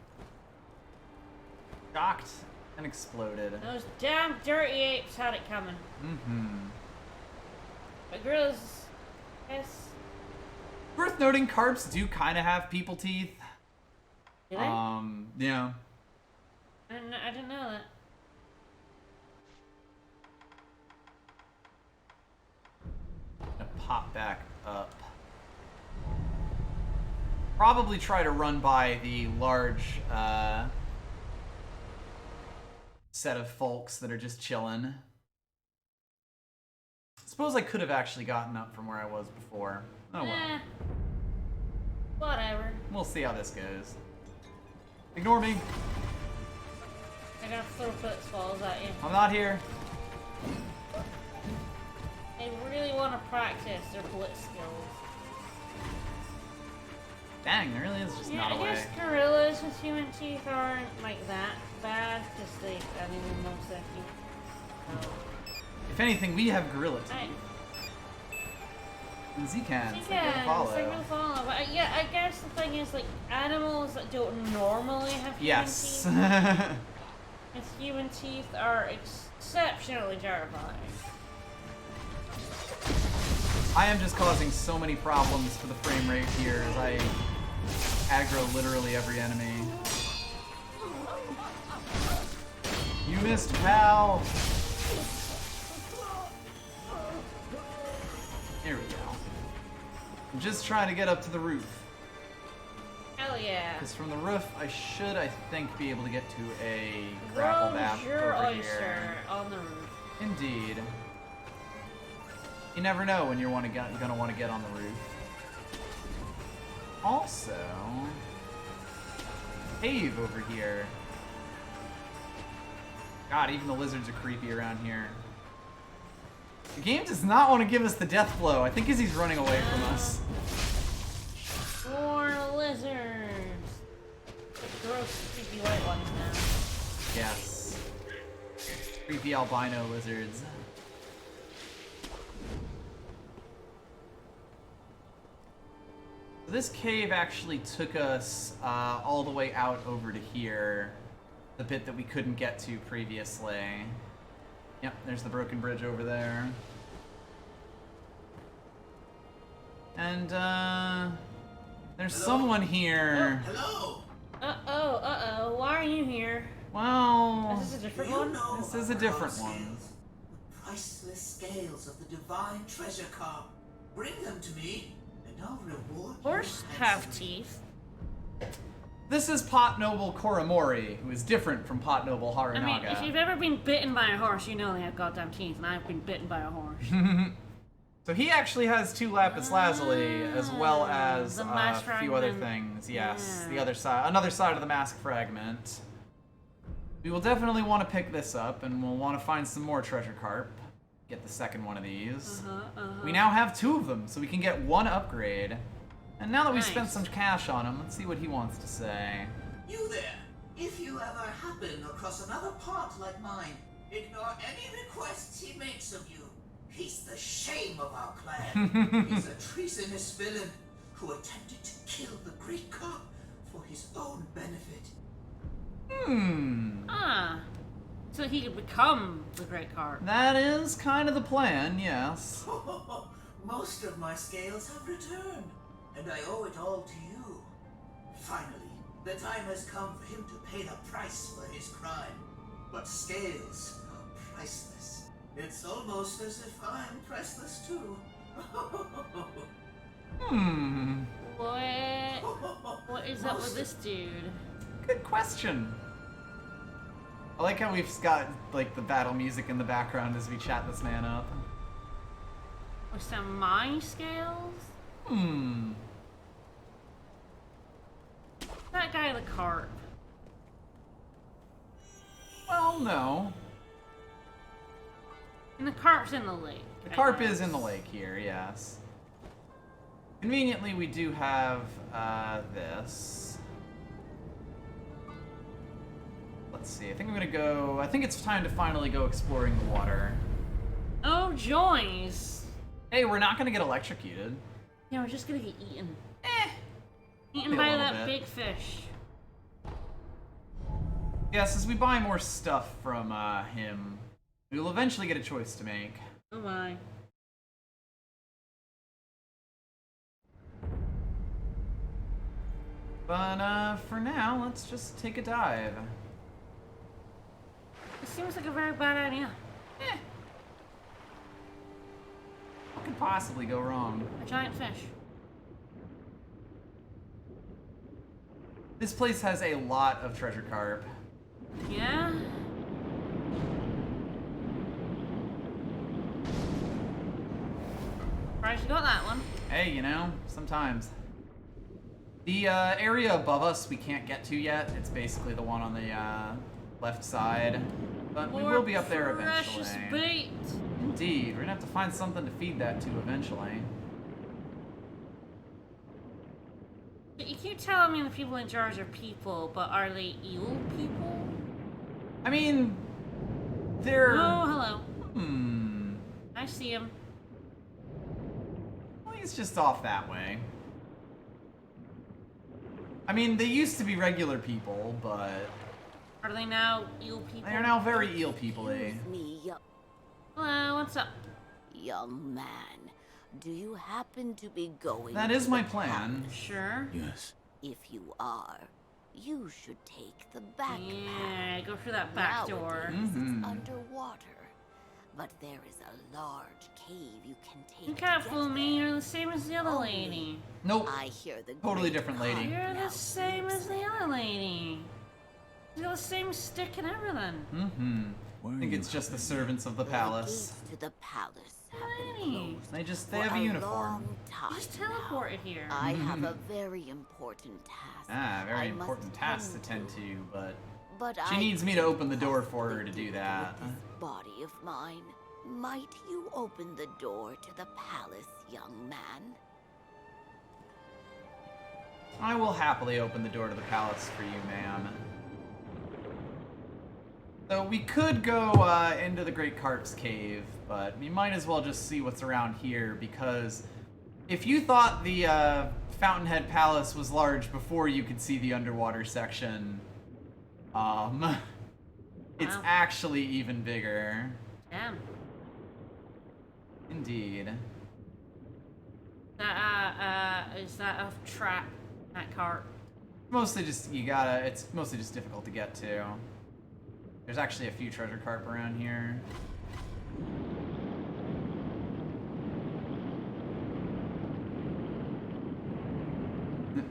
Shocked and exploded. Those damn dirty apes had it coming. But gorillas, yes. Worth noting, carps do kind of have people teeth. Do they? Yeah. I didn't know that. Gonna pop back up. Probably try to run by the large set of folks that are just chilling. Suppose I could have actually gotten up from where I was before. Oh well. Whatever. We'll see how this goes. Ignore me. I gotta throw footballs at you. I'm not here. They really want to practice their blitz skills. Dang, there really is just not a I way. guess gorillas with human teeth aren't like that bad, because they, I mean, they're most likely. If anything, we have gorilla teeth. Right. And Zekans, Yeah, they're gonna follow. they're gonna follow. But yeah, I guess the thing is, like, animals that don't normally have human Yes. teeth, its human teeth are exceptionally terrifying. I am just causing so many problems for the frame rate here as I aggro literally every enemy. You missed, pal! Here we go. I'm just trying to get up to the roof. Hell yeah. Because from the roof, I should, I think, be able to get to a grapple bath your over oyster here. on the roof. Indeed. You never know when you're gonna want to get on the roof. Also, cave over here. God, even the lizards are creepy around here. The game does not want to give us the death blow. I think as he's running away from us. More lizards. The gross, creepy white ones now. Yes. Creepy albino lizards. This cave actually took us all the way out over to here. The bit that we couldn't get to previously. Yep, there's the broken bridge over there. And, there's someone here. Hello! Uh-oh. Why are you here? Well, Is this a different one? this is a different one. The priceless scales of the divine treasure carp. Bring them to me, and I'll reward you Horse have handsomely. teeth. This is Pot Noble Koramori, who is different from Pot Noble Haranaga. I mean, if you've ever been bitten by a horse, you know they have goddamn teeth, and I've been bitten by a horse. So he actually has 2 Lapis Lazuli, as well as the a mask few other fragment. things. Yes, Yeah. the other side, another side of the mask fragment. We will definitely want to pick this up, and we'll want to find some more treasure carp. Get the second one of these. We now have 2 of them, so we can get 1 upgrade. And now that we've spent some cash on him, let's see what he wants to say. You there! If you ever happen across another pot like mine, ignore any requests he makes of you. He's the shame of our clan. He's a treasonous villain who attempted to kill the great carp for his own benefit. So he could become the great carp. That is kind of the plan, yes. Most of my scales have returned, and I owe it all to you. Finally, the time has come for him to pay the price for his crime. But scales are priceless. It's almost as if I'm priceless too. What is up with this dude? Good question. I like how we've got like the battle music in the background as we chat this man up. With some my scales? That guy the carp. Well, no. And the carp's in the lake. The carp is in the lake here, yes. Conveniently, we do have this. Let's see. I think I'm gonna go. I think it's time to finally go exploring the water. Oh, joys! Hey, we're not gonna get electrocuted. Yeah, we're just gonna get eaten. Eaten Maybe a by little that bit. big fish. Yes, as we buy more stuff from him, we will eventually get a choice to make. Oh my. But for now, let's just take a dive. It seems like a very bad idea. What could possibly go wrong? A giant fish. This place has a lot of treasure carp. Yeah? Surprised you got that one. Hey, you know, sometimes. The area above us we can't get to yet. It's basically the one on the left side. But we will be up there eventually. Precious bait. Indeed. We're gonna have to find something to feed that to eventually. But you keep telling me the people in charge are people, but are they eel people? I mean, they're... Oh, hello. Hmm. I see him. Well, he's just off that way. I mean, they used to be regular people, but... Are they now eel people? They are now very eel people-y. Excuse me, Hello, what's up? young man. Do you happen to be going That to is my the plan. palace? Sure. Yes. If you are, you should take the back Yeah, path. go through that back door. Nowadays, Mhm. it's underwater, but there is a large cave you can take. You to can't get fool me, there. you're the same as the other Oh, lady. Nope. I hear the Totally great different lady. carp You're now the same as sleeps the other lady. You got the same stick and everything. Mm-hmm. Where I are think you it's just the headed? servants of the The palace. gates to the palace have been Lady. closed They for have a a uniform. long time You just now. teleported here. I have a very important task. Ah, very I must important task to tend to, but But she I needs me to open the door couldn't for her to possibly do it that. with this body of mine. Might you open the door to the palace, young man? I will happily open the door to the palace for you, ma'am. So we could go into the Great Carp's cave, but we might as well just see what's around here, because if you thought the Fountainhead Palace was large before you could see the underwater section, it's Wow. actually even bigger. Damn. Indeed. Is that a trap? That cart? Mostly just, it's mostly just difficult to get to. There's actually a few treasure carp around here.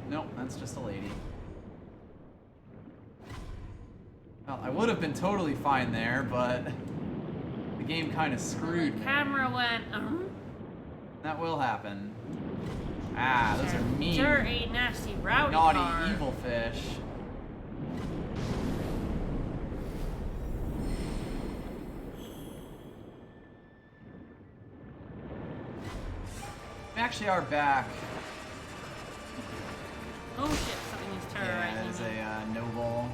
Nope, that's just a lady. Well, I would have been totally fine there, but the game kind of screwed The me. camera went, That will happen. Ah, those are mean. dirty, nasty, rowdy Naughty, car. evil fish. We actually are back. Oh shit, something is Yeah, terrorizing it's me. a noble.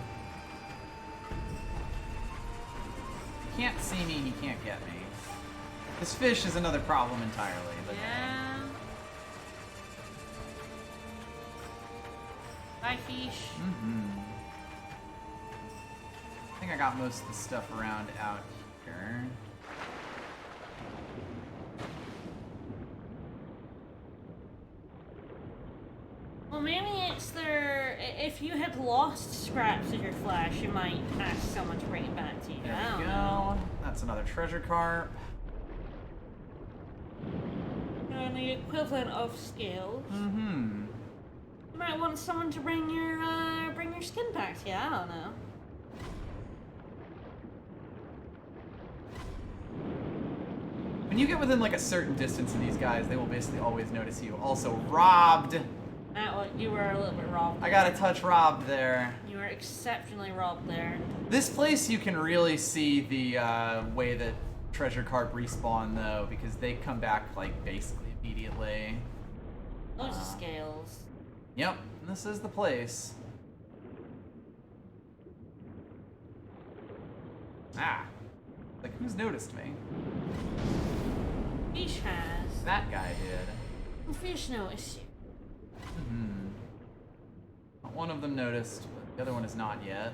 He can't see me, he can't get me. This fish is another problem entirely, but Yeah. Bye, fish. I think I got most of the stuff around out here. Well, maybe it's their. If you had lost scraps of your flash, you might ask someone to bring it back to you. There I we don't go. know. That's another treasure carp. The equivalent of scales. Mm-hmm. You might want someone to bring your skin back to you. I don't know. When you get within like a certain distance of these guys, they will basically always notice you. Also, robbed. You were a little bit robbed. I got a touch robbed there. You were exceptionally robbed there. This place, you can really see the way that treasure carp respawn, though, because they come back like basically immediately. Loads of scales. Yep, this is the place. Ah, like who's noticed me? Fish has. That guy did. The fish noticed you. One of them noticed, but the other one is not yet.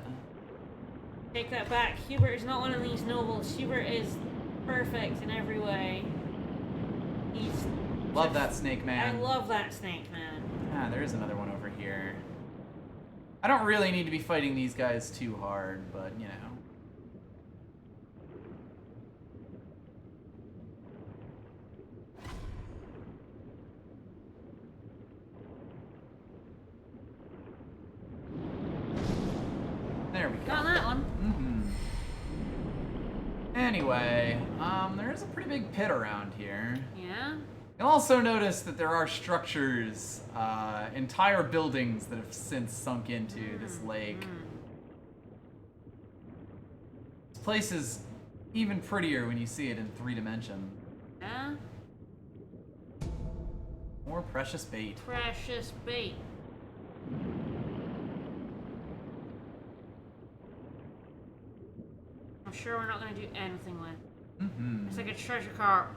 Take that back. Hubert is not one of these nobles. Hubert is perfect in every way. He's. Love that snake I man. love that snake man. Ah, there is another one over here. I don't really need to be fighting these guys too hard, but you know. There we go. Got that one. Anyway, there is a pretty big pit around here. Yeah. You'll also notice that there are structures, entire buildings that have since sunk into this lake. This place is even prettier when you see it in 3 dimensions. Yeah. More precious bait. Precious bait. I'm sure we're not gonna do anything with. It's like a treasure car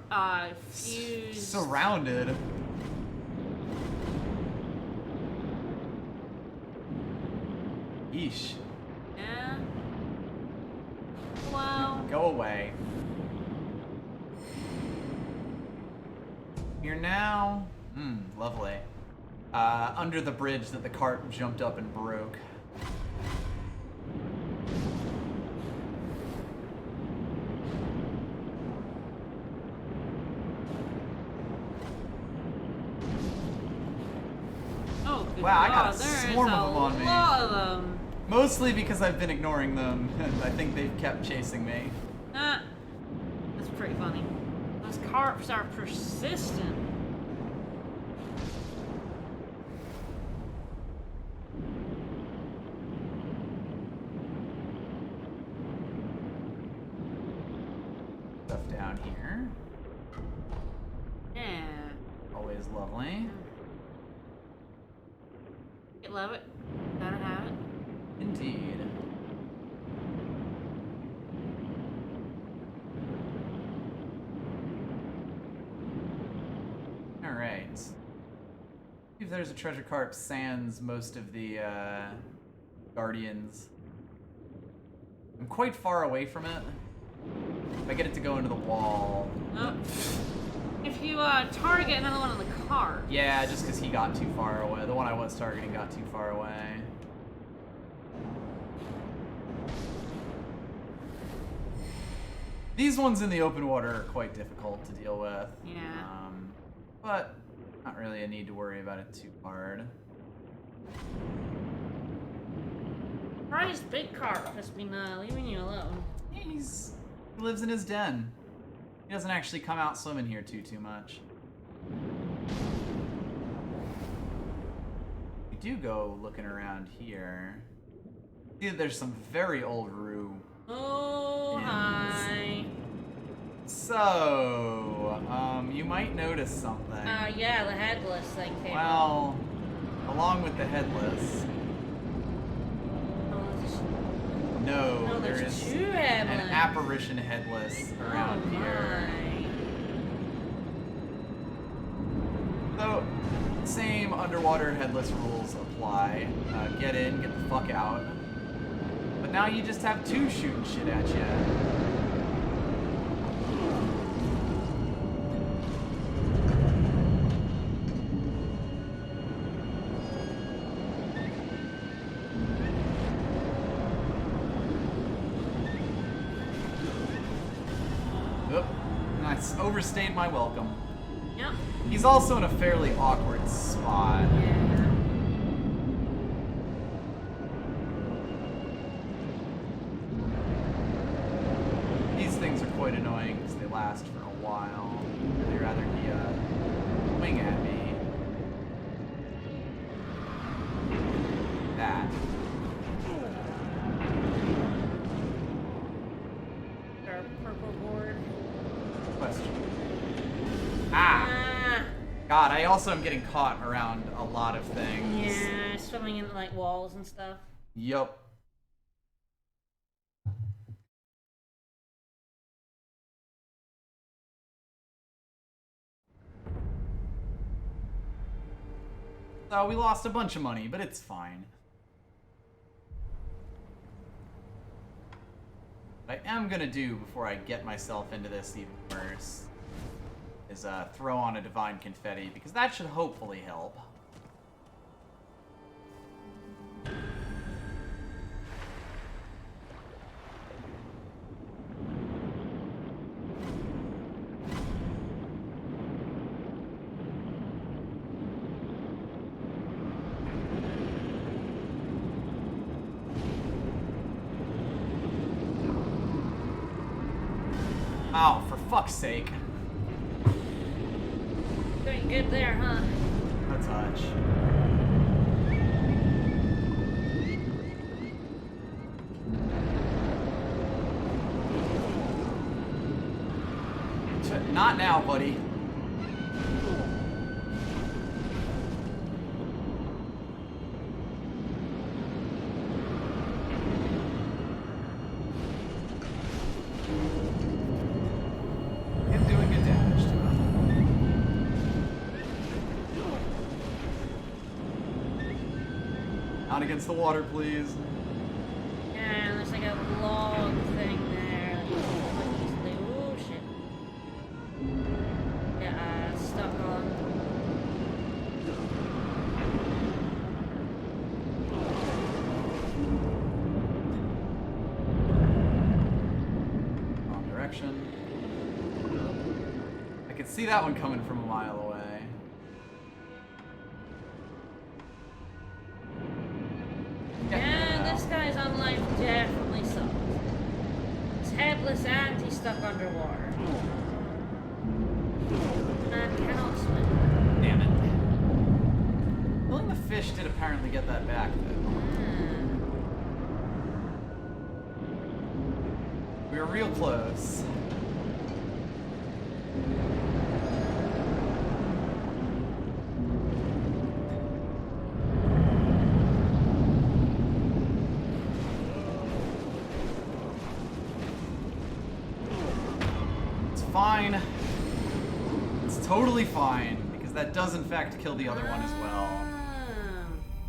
fused. Surrounded. Yeesh. Yeah. Wow. Go away. You're now, lovely. Under the bridge that the cart jumped up and broke. Oh, good Wow, I got God, a there swarm is of them on me. A lot of them. Mostly because I've been ignoring them, and I think they've kept chasing me. That's pretty funny. Those carps are persistent. Stuff down here. Yeah. Always lovely. You love it. Gotta have it. Indeed. Alright. See if there's a treasure carp sans most of the guardians. I'm quite far away from it. If I get it to go into the wall. Oh. If you target another one on the cart. Yeah, just because he got too far away. The one I was targeting got too far away. These ones in the open water are quite difficult to deal with. Yeah. But not really a need to worry about it too hard. Surprised big carp has been leaving you alone. He lives in his den. He doesn't actually come out swimming here too much. We do go looking around here. See that there's some very old Rue. Oh, hi. So, you might notice something. Yeah, the headless thing came up. Well, along with the headless. No, there there's is two headless. an apparition headless around here. So, same underwater headless rules apply. Get in, get the fuck out. But now you just have two shooting shit at you. Overstayed my welcome. Yep. He's also in a fairly awkward spot. Yeah. These things are quite annoying because they last for a while. I'd really rather he wing at me. That. Our purple board. Question. Ah! God, I also am getting caught around a lot of things. Yeah, swimming in like walls and stuff. Yup. So we lost a bunch of money, but it's fine. What I am gonna do before I get myself into this even worse is throw on a divine confetti, because that should hopefully help. Oh, for fuck's sake. Doing good there, huh? A touch. Not now, buddy. Not against the water, please. Yeah, there's like a log thing there. Oh shit. Yeah, stuck on. Wrong direction. I could see that one coming from a mile away. Yeah, this guy's on life definitely sucks. He's headless and he's stuck underwater. And cannot swim. Damn it. Killing the fish did apparently get that back, though. We were real close. Fine. It's totally fine, because that does in fact kill the other one as well.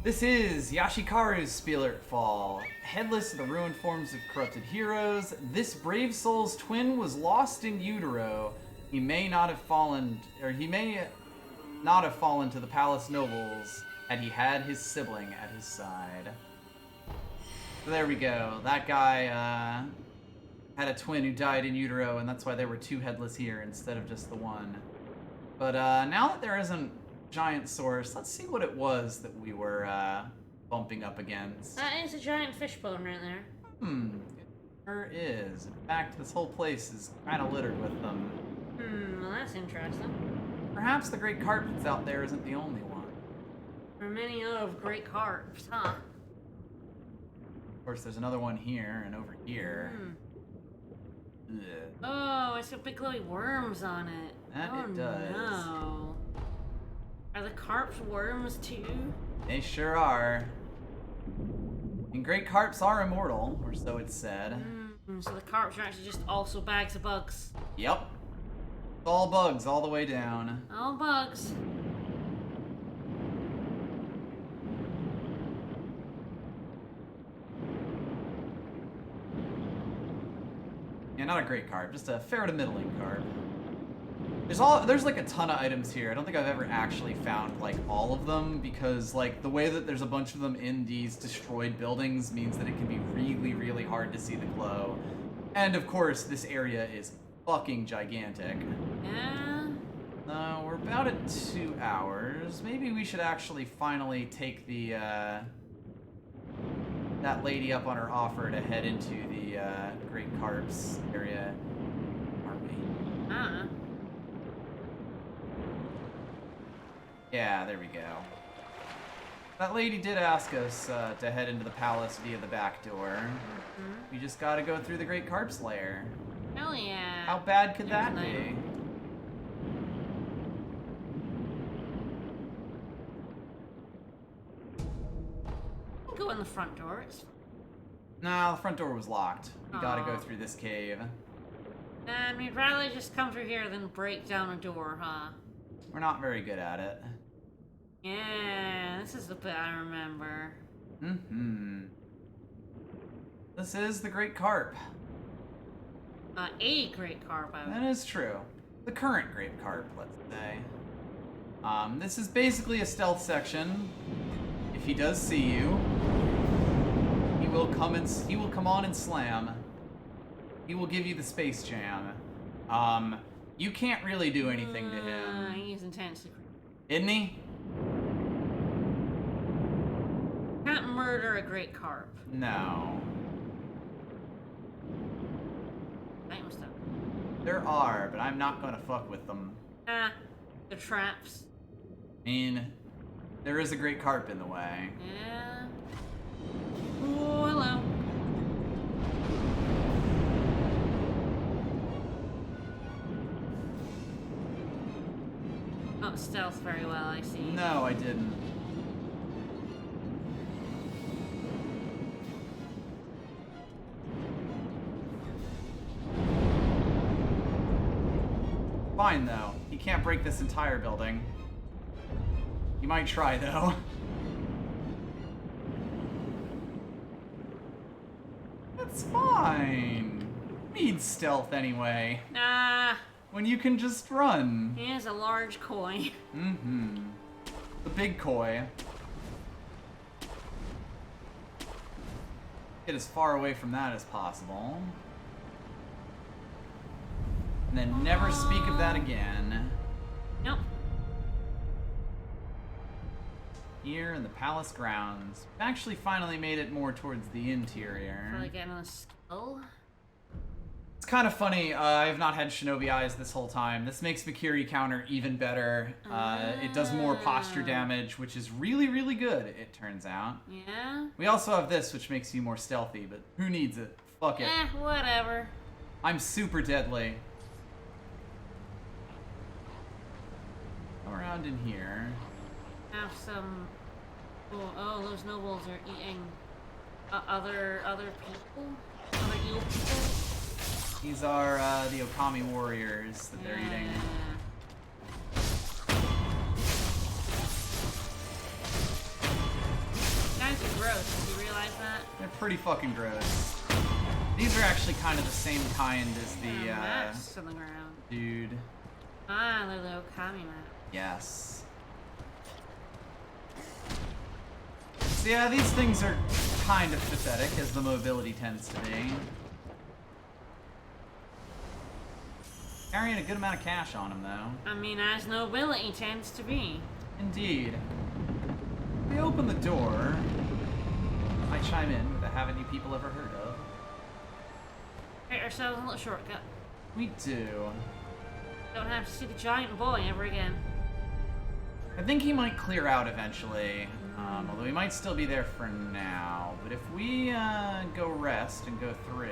This is Yashikaru's Spieler Fall. Headless, the ruined forms of corrupted heroes. This brave soul's twin was lost in utero. He may not have fallen to the palace nobles had he had his sibling at his side. So there we go. That guy, had a twin who died in utero, and that's why there were two headless here instead of just the one. But now that there isn't giant source, let's see what it was that we were bumping up against. That is a giant fishbone right there. It sure is. In fact, this whole place is kind of littered with them. Well that's interesting. Perhaps the great carp that's out there isn't the only one. There are many of great carps, huh? Of course, there's another one here and over here. Ugh. Oh, it's got big glowy worms on it. That oh, it does. No. Are the carps worms too? They sure are. And great carps are immortal, or so it's said. So the carps are actually just also bags of bugs. Yep. It's all bugs all the way down. All bugs. Yeah, not a great carp, just a fair to middling carp. There's like a ton of items here. I don't think I've ever actually found like all of them because like the way that there's a bunch of them in these destroyed buildings means that it can be really, really hard to see the glow. And of course, this area is fucking gigantic. Yeah. We're about at 2 hours. Maybe we should actually finally take the that lady up on her offer to head into the Great Carps area, aren't we? Yeah, there we go. That lady did ask us to head into the palace via the back door. We just gotta go through the Great Carp's lair. Hell yeah. How bad could There's that an be? item. Go in the front door. It's... Nah, the front door was locked. We gotta go Aw. through this cave. And we'd rather just come through here than break down a door, huh? We're not very good at it. Yeah, this is the bit I remember. This is the Great Carp. A great carp, I That is true. The current Great Carp, let's say. This is basically a stealth section. If he does see you, he will come on and slam. He will give you the space jam. You can't really do anything to him. He's intensely creepy. Isn't he? Can't murder a great carp. No. Item stuff. There are, but I'm not gonna fuck with them. The traps. I mean, there is a great carp in the way. Yeah. Oh, hello. Oh, stealth very well, I see. No, I didn't. Fine, though. He can't break this entire building. He might try, though. That's fine. Needs stealth anyway. Nah. When you can just run. He has a large koi. The big koi. Get as far away from that as possible. And then never speak of that again. Nope. Here in the palace grounds. We've actually finally made it more towards the interior. Probably getting a skill. It's kind of funny, I have not had Shinobi Eyes this whole time. This makes Mikiri counter even better. It does more posture damage, which is really, really good, it turns out. Yeah? We also have this, which makes you more stealthy, but who needs it? Fuck it. Whatever. I'm super deadly. Come around in here. Have some... Oh, those nobles are eating other people? Other evil people? These are the Okami Warriors that they're eating. Guys are gross, did you realize that? They're pretty fucking gross. These are actually kind of the same kind as the Mats on the ground. dude. Ah, they're the Okami map. Yes. So yeah, these things are kind of pathetic, as the mobility tends to be. Carrying a good amount of cash on him, though. I mean, as nobility tends to be. Indeed. We open the door. I chime in with a haven't you people ever heard of? Get ourselves a little shortcut. We do. Don't have to see the giant boy ever again. I think he might clear out eventually, although he might still be there for now. But if we go rest and go through...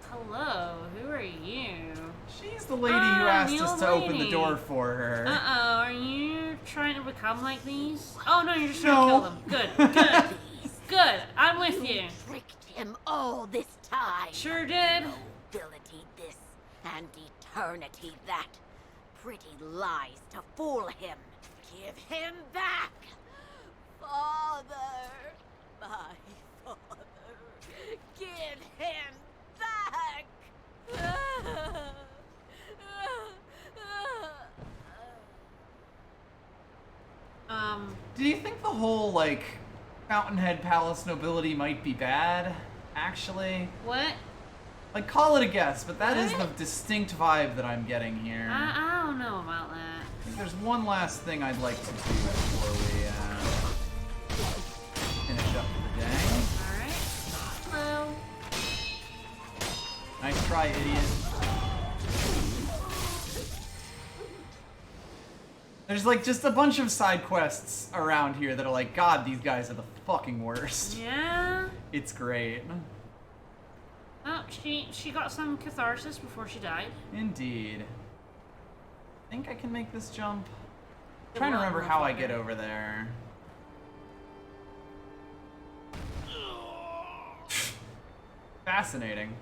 Hello, who are you? She's the lady who asked us to open the lady. door for her. Uh-oh, are you trying to become like these? Oh no, you're just trying to kill them. Good, good, good. I'm with you. Tricked him all this time. Sure did. Nobility this and eternity that. Pretty lies to fool him. Give him back. Father, my father, give him back. Do you think the whole, like, Fountainhead Palace nobility might be bad, actually? What? Like, call it a guess, but that is the What? distinct vibe that I'm getting here. I don't know about that. I think there's one last thing I'd like to do before we finish up for the day. Alright. Hello. Nice try, idiot. There's like just a bunch of side quests around here that are like, God, these guys are the fucking worst. Yeah. It's great. Oh, she got some catharsis before she died. Indeed. I think I can make this jump. I'm Good trying to luck, remember how I motherfucker. get over there. Fascinating.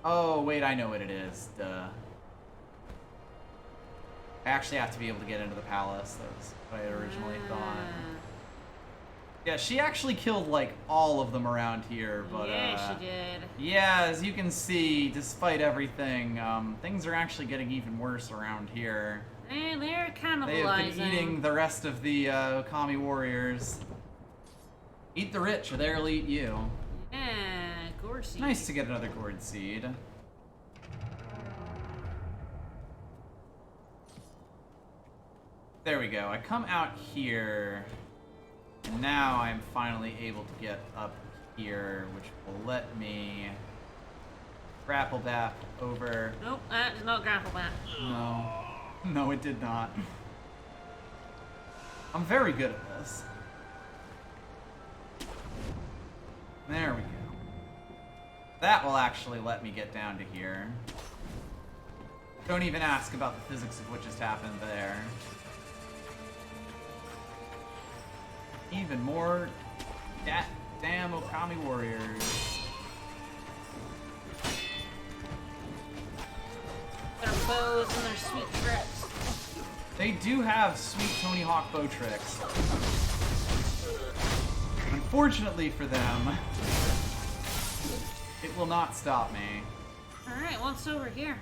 Oh, wait, I know what it is. Duh. I actually have to be able to get into the palace. That was what I had originally thought. Yeah, she actually killed, like, all of them around here, but, Yeah, she did. yeah, as you can see, despite everything, things are actually getting even worse around here. They're They cannibalizing. have been eating the rest of the, Okami Warriors. Eat the rich, or they'll eat you. Yeah, gourd seed. Nice to get another gourd seed. There we go. I come out here, and now I'm finally able to get up here, which will let me grapple back over. Nope, that is not grapple back. No. No, it did not. I'm very good at this. There we go. That will actually let me get down to here. Don't even ask about the physics of what just happened there. Even more damn Okami Warriors. Their bows and their sweet tricks. They do have sweet Tony Hawk bow tricks. Unfortunately for them, it will not stop me. Alright, what's over here?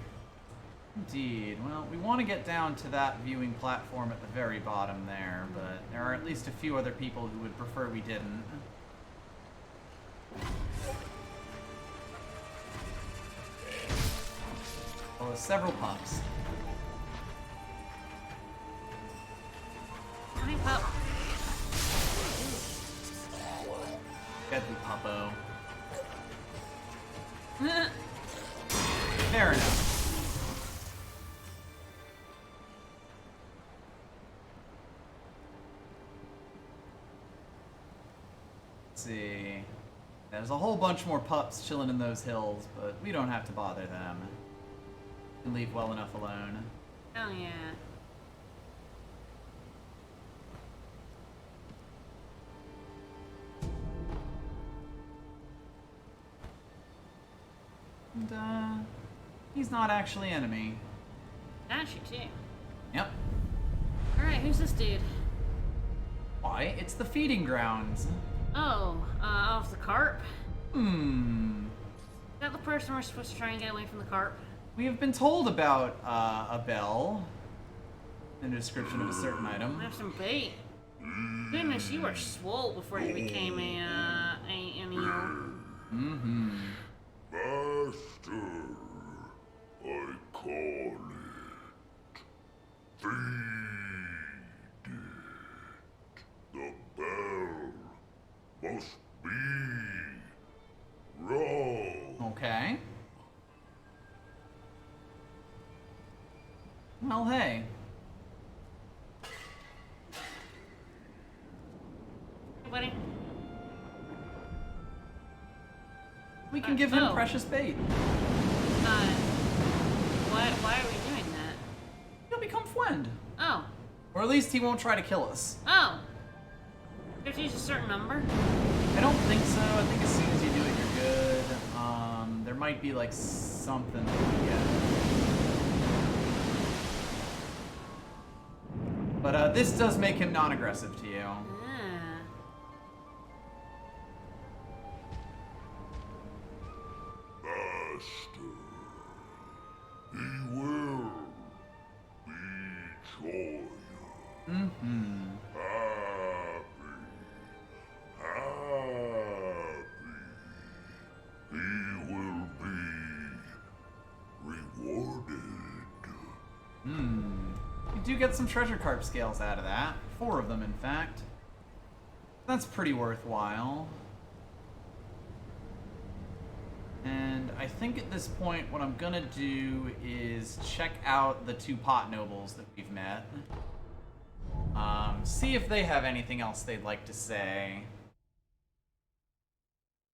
Indeed. Well, we want to get down to that viewing platform at the very bottom there, but there are at least a few other people who would prefer we didn't. Well, there's several pups. Honey pup. Deadly puppo. Fair enough. Let's see. There's a whole bunch more pups chilling in those hills, but we don't have to bother them. We can leave well enough alone. Hell yeah. And, he's not actually enemy. That's you too. Yep. Alright, who's this dude? Why? It's the feeding grounds. Oh, off the carp? Is Hmm. that the person we're supposed to try and get away from the carp? We have been told about, a bell in the description of a certain item. I have some bait. Goodness, you were swole before you became an eel. Mm-hmm. Master, call it. Feed it. The bell must be wrong. Okay. Well, hey. Hey, buddy. We can give him oh. precious bait. Why are we doing that? He'll become friend. Oh. Or at least he won't try to kill us. Oh. You have to use a certain number? I don't think so. I think as soon as you do it, you're good. There might be like something that we get. But this does make him non-aggressive to you. Ah. Master, he will be joyous. Mm-hmm. Happy. He will be rewarded. You do get some treasure carp scales out of that. 4 of them, in fact. That's pretty worthwhile. And I think at this point, what I'm gonna do is check out the 2 pot nobles that we've met. See if they have anything else they'd like to say.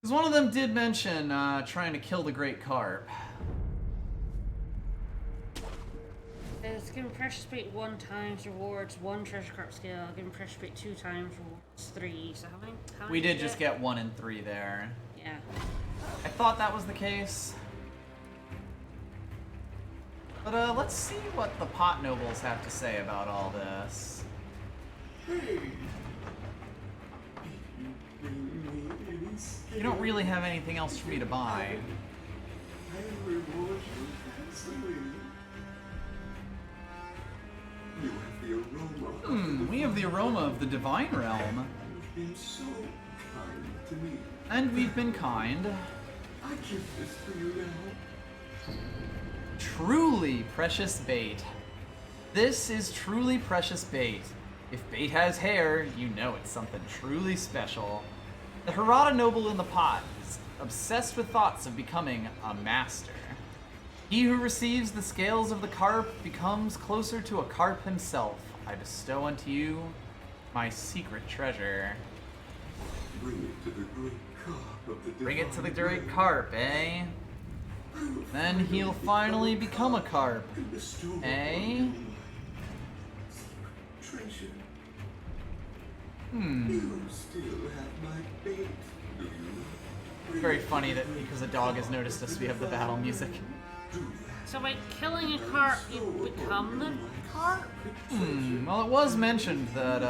Because one of them did mention trying to kill the great carp. It's given precious bait 1 times, rewards 1 treasure carp scale. Given precious bait 2 times, rewards 3. So how many We did just get 1 and 3 there. Yeah. I thought that was the case. But let's see what the pot nobles have to say about all this. You don't really have anything else for me to buy. We have the aroma of the divine realm. You've been so kind to me. And we've been kind. I give this to you now. Truly precious bait. This is truly precious bait. If bait has hair, you know it's something truly special. The Hirata noble in the pot is obsessed with thoughts of becoming a master. He who receives the scales of the carp becomes closer to a carp himself. I bestow unto you my secret treasure. Bring it to the great carp of the Bring it to the divine great realm. carp, eh? Then he'll finally become a carp, And bestow eh? upon you my secret treasure. You still have my bait, do you? Very funny that because a dog has noticed us, we have the battle music. So by killing a carp, you become the carp? Well, it was mentioned that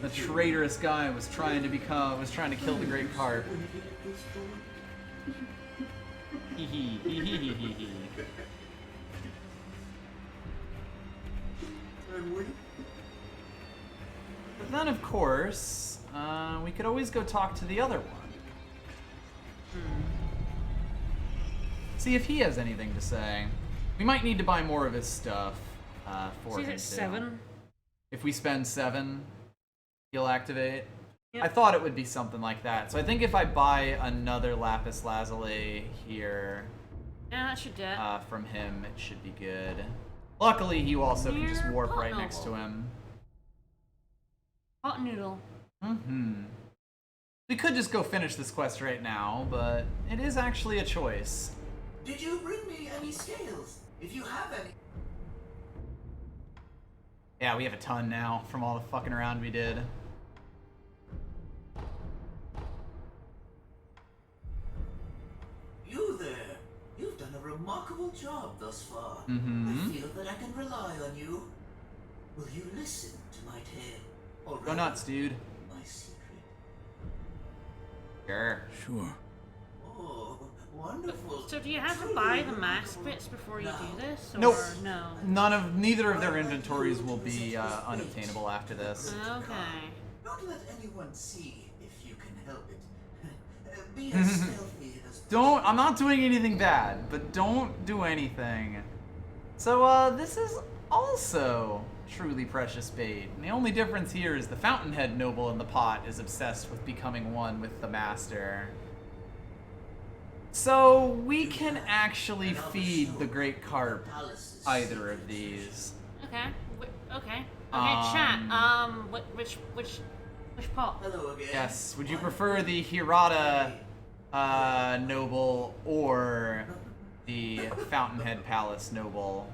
the traitorous guy was trying to kill the great carp. Hee hee hee hee hee hee hee. But then, of course, we could always go talk to the other one. See if he has anything to say. We might need to buy more of his stuff for So him he's at too. 7? If we spend 7, he'll activate. Yep. I thought it would be something like that. So I think if I buy another Lapis Lazuli here Yeah, that should do it. from him, it should be good. Luckily, he also can just Near warp pot right next to noble. him. Hot noodle. We could just go finish this quest right now, but it is actually a choice. Did you bring me any scales? If you have any. Yeah, we have a ton now from all the fucking around we did. You there. You've done a remarkable job thus far. I feel that I can rely on you. Will you listen to my tale? Or Go rather, nuts, dude. my secret. Sure. Sure. Oh, wonderful. So do you have to Truly buy the remarkable. mask bits before you do this? Or Nope. no? Neither of their inventories will be unobtainable after this. Okay. Don't let anyone see if you can help it. Be as stealthy as I'm not doing anything bad, but don't do anything. So, this is also truly precious bait. And the only difference here is the Fountainhead noble in the pot is obsessed with becoming one with the master. So, we can actually feed the great carp either of these. Okay. Okay. Okay, chat. Which pot? Hello again. Yes, would you prefer the Hirata noble or the Fountainhead Palace noble?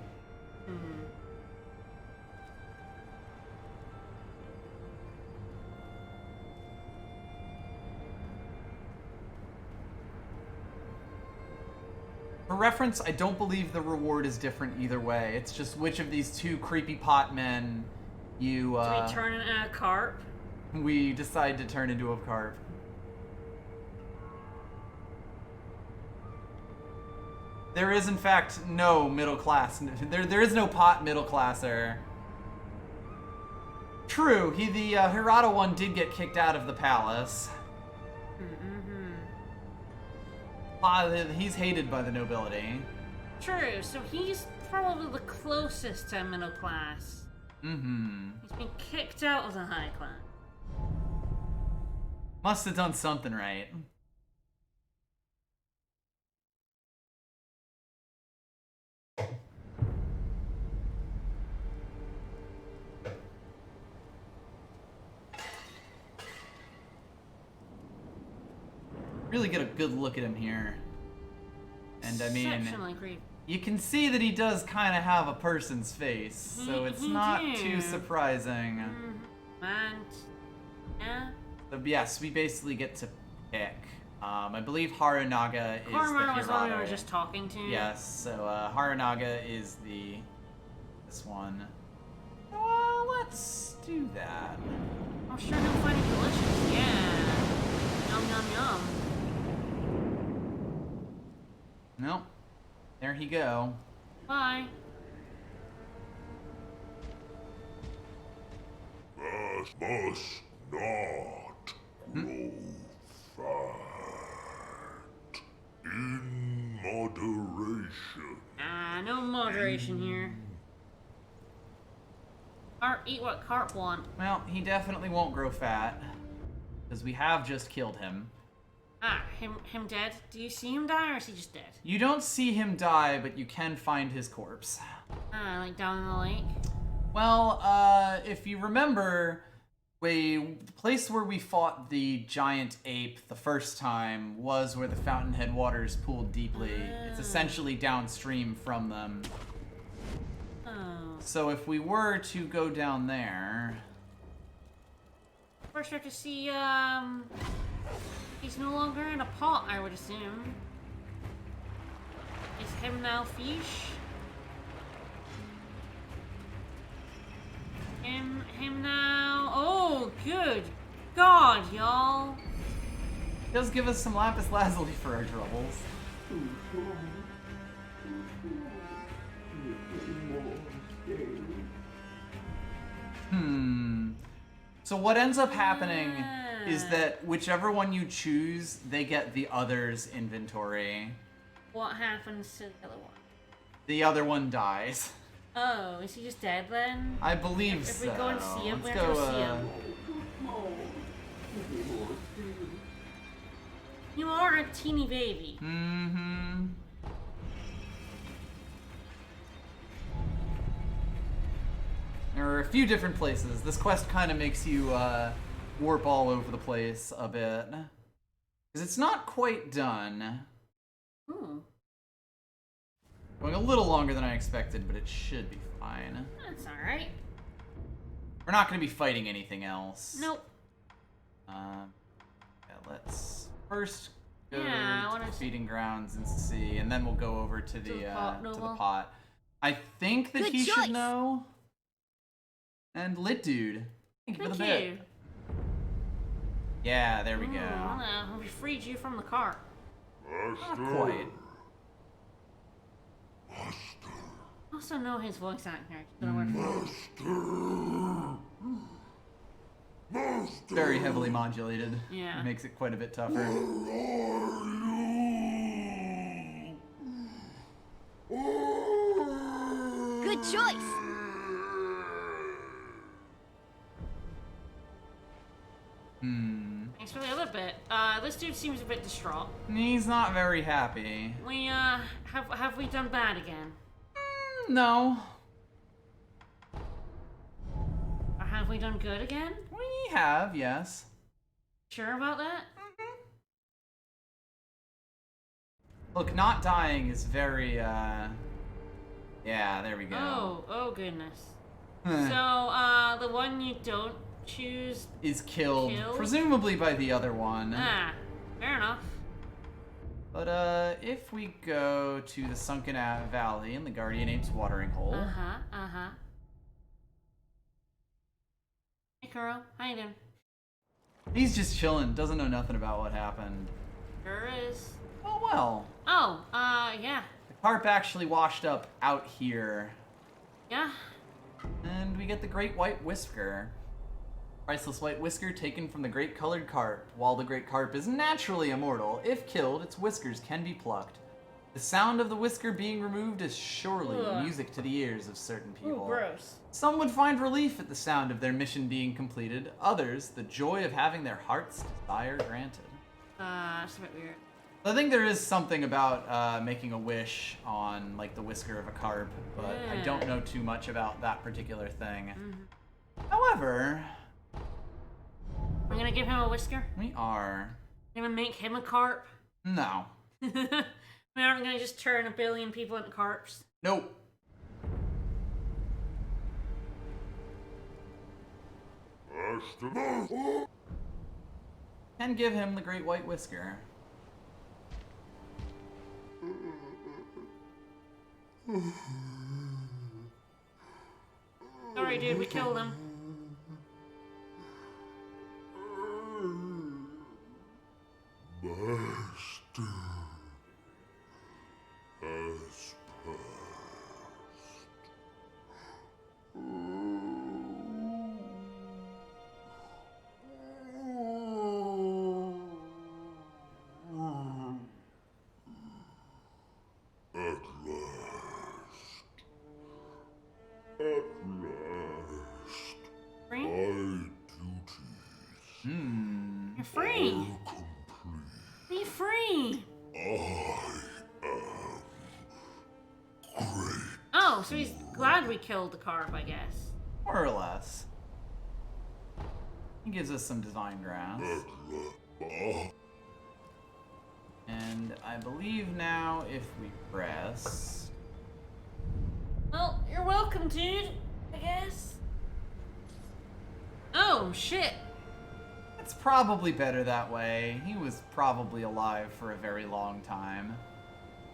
For reference, I don't believe the reward is different either way. It's just which of these two creepy pot men you, Do we turn into a carp? we decide to turn into a carp. There is, in fact, no middle class. There is no pot middle classer. True, the Hirata one did get kicked out of the palace. He's hated by the nobility. True, so he's probably the closest to middle class. He's been kicked out of the high class. Must have done something right. Really get a good look at him here. And I mean, Exceptionally creepy. you can see that he does kind of have a person's face, so it's not too surprising. And yeah. So yes, we basically get to pick. I believe Harunaga is the Koromon was the one we were Hirata. just talking to. Yes, so Harunaga is this one. Let's do that. I'm sure he'll find it delicious. Yeah. Yum yum yum. Nope. There he go. Bye. That must not grow fat. In moderation. No moderation here. Carp eat what carp want. Well, he definitely won't grow fat. Because we have just killed him. Him dead? Do you see him die or is he just dead? You don't see him die, but you can find his corpse. Like down in the lake? Well, if you remember, the place where we fought the giant ape the first time was where the Fountainhead waters pooled deeply. It's essentially downstream from them. Oh. So if we were to go down there... First we have to see, he's no longer in a pot, I would assume. Is him now fish? Him now. Oh, good God, y'all. Does give us some Lapis Lazuli for our troubles. So what ends up happening is that whichever one you choose, they get the other's inventory. What happens to the other one? The other one dies. Oh, is he just dead then? I believe If so. we go and see him, we Let's have to go, go see him. You are a teeny baby. Mm-hmm. There are a few different places. This quest kind of makes you warp all over the place a bit. Because it's not quite done. Going a little longer than I expected, but it should be fine. That's alright. We're not going to be fighting anything else. Nope. Yeah, let's first go Yeah, to the feeding grounds and see, and then we'll go over to the pot, to the Noble. pot. I think that Good he choice. should know. And Lit Dude, thank you for the Thank bit. you. Yeah, there we go. Well, we freed you from the cart. Not quite. I also know his voice actor. Very heavily modulated. Yeah. It makes it quite a bit tougher. choice. Thanks for the other bit. This dude seems a bit distraught. He's not very happy. We, have we done bad again? No. Or have we done good again? We have, yes. Sure about that? Look, not dying is very, yeah, there we go. Oh goodness. So, the one you don't choose is killed, presumably by the other one. Ah, fair enough. But, if we go to the Sunken Valley in the Guardian Ape's watering hole. Hey, Kuro. How you doing? He's just chilling, doesn't know nothing about what happened. Sure is. Oh, well. Oh, yeah. The carp actually washed up out here. Yeah? And we get the Great White Whisker. Priceless white whisker taken from the great colored carp. While the great carp is naturally immortal, if killed, its whiskers can be plucked. The sound of the whisker being removed is surely music to the ears of certain people. Ooh, gross. Some would find relief at the sound of their mission being completed. Others, the joy of having their heart's desire granted. That's a bit weird. I think there is something about making a wish on, like, the whisker of a carp, but I don't know too much about that particular thing. However... We're gonna give him a whisker? We are. We're gonna make him a carp? No. We aren't gonna just turn 1 billion people into carps? Nope. And give him the Great White Whisker. Sorry, dude, we killed him. Master has Free? You're free. Be free. Oh, so he's glad we killed the carp, I guess. More or less. He gives us some divine grass. And I believe now if we press... Well, you're welcome, dude, I guess. Oh, shit. It's probably better that way. He was probably alive for a very long time.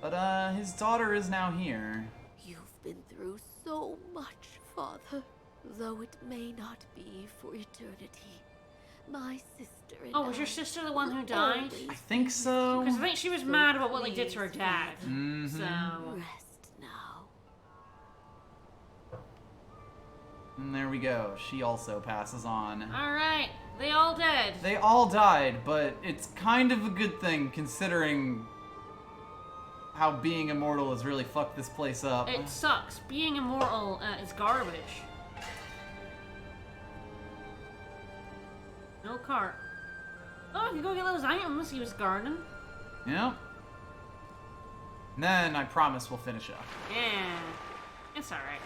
But, his daughter is now here. You've been through so much, Father, though it may not be for eternity. My sister and Oh, was your sister the one who died? I think so. Because I think she was mad about what they did to her dad. So... Rest now. And there we go. She also passes on. Alright, they all dead. They all died, but it's kind of a good thing considering how being immortal has really fucked this place up. It sucks. Being immortal is garbage. No cart. Oh, you can go get those items he was guarding. Yep. And then I promise we'll finish up. Yeah. It's alright.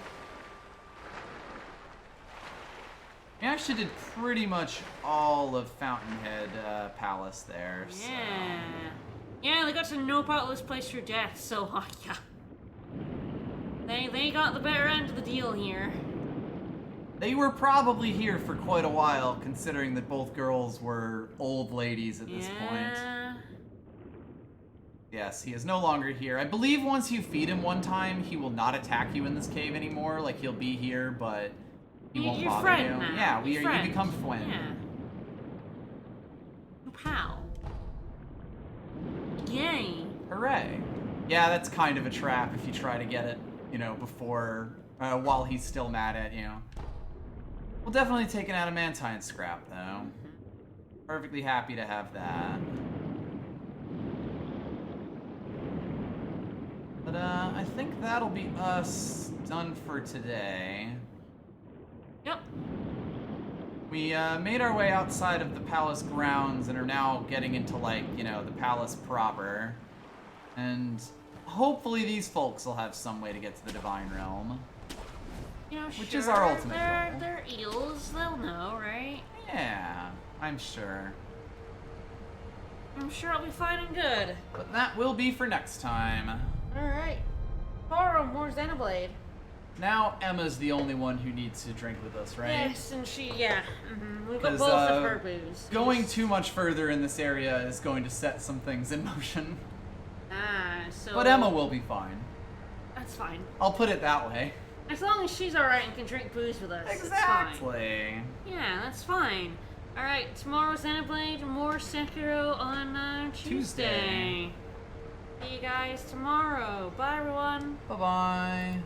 We actually did pretty much all of Fountainhead Palace there. So. Yeah. Yeah, they got to nope out this place through death, so yeah. They got the better end of the deal here. They were probably here for quite a while, considering that both girls were old ladies at this point. Yes, he is no longer here. I believe once you feed him one time, he will not attack you in this cave anymore. Like, he'll be here, but he won't You're bother friend you. now. Yeah, You're you friend. become friend. Yeah. You pal. Yay. Hooray. Yeah, that's kind of a trap if you try to get it, you know, before, while he's still mad at you. We'll definitely take an adamantine scrap, though. Perfectly happy to have that. But I think that'll be us done for today. Yep. We made our way outside of the palace grounds and are now getting into, like, you know, the palace proper. And hopefully these folks will have some way to get to the Divine Realm. You know, Which sure, is our ultimate goal. They're eels. They'll know, right? Yeah, I'm sure. I'm sure I'll be fine and good. But that will be for next time. Alright. Tomorrow, more Xenoblade. Now Emma's the only one who needs to drink with us, right? Yes, and she, yeah. We've got 'Cause, both of her booze. Going too much further in this area is going to set some things in motion. So... But Emma will be fine. That's fine. I'll put it that way. As long as she's alright and can drink booze with us, it's fine. Exactly. Yeah, that's fine. Alright, tomorrow's Xenoblade, more Sekiro on Tuesday. See you guys tomorrow. Bye, everyone. Bye-bye.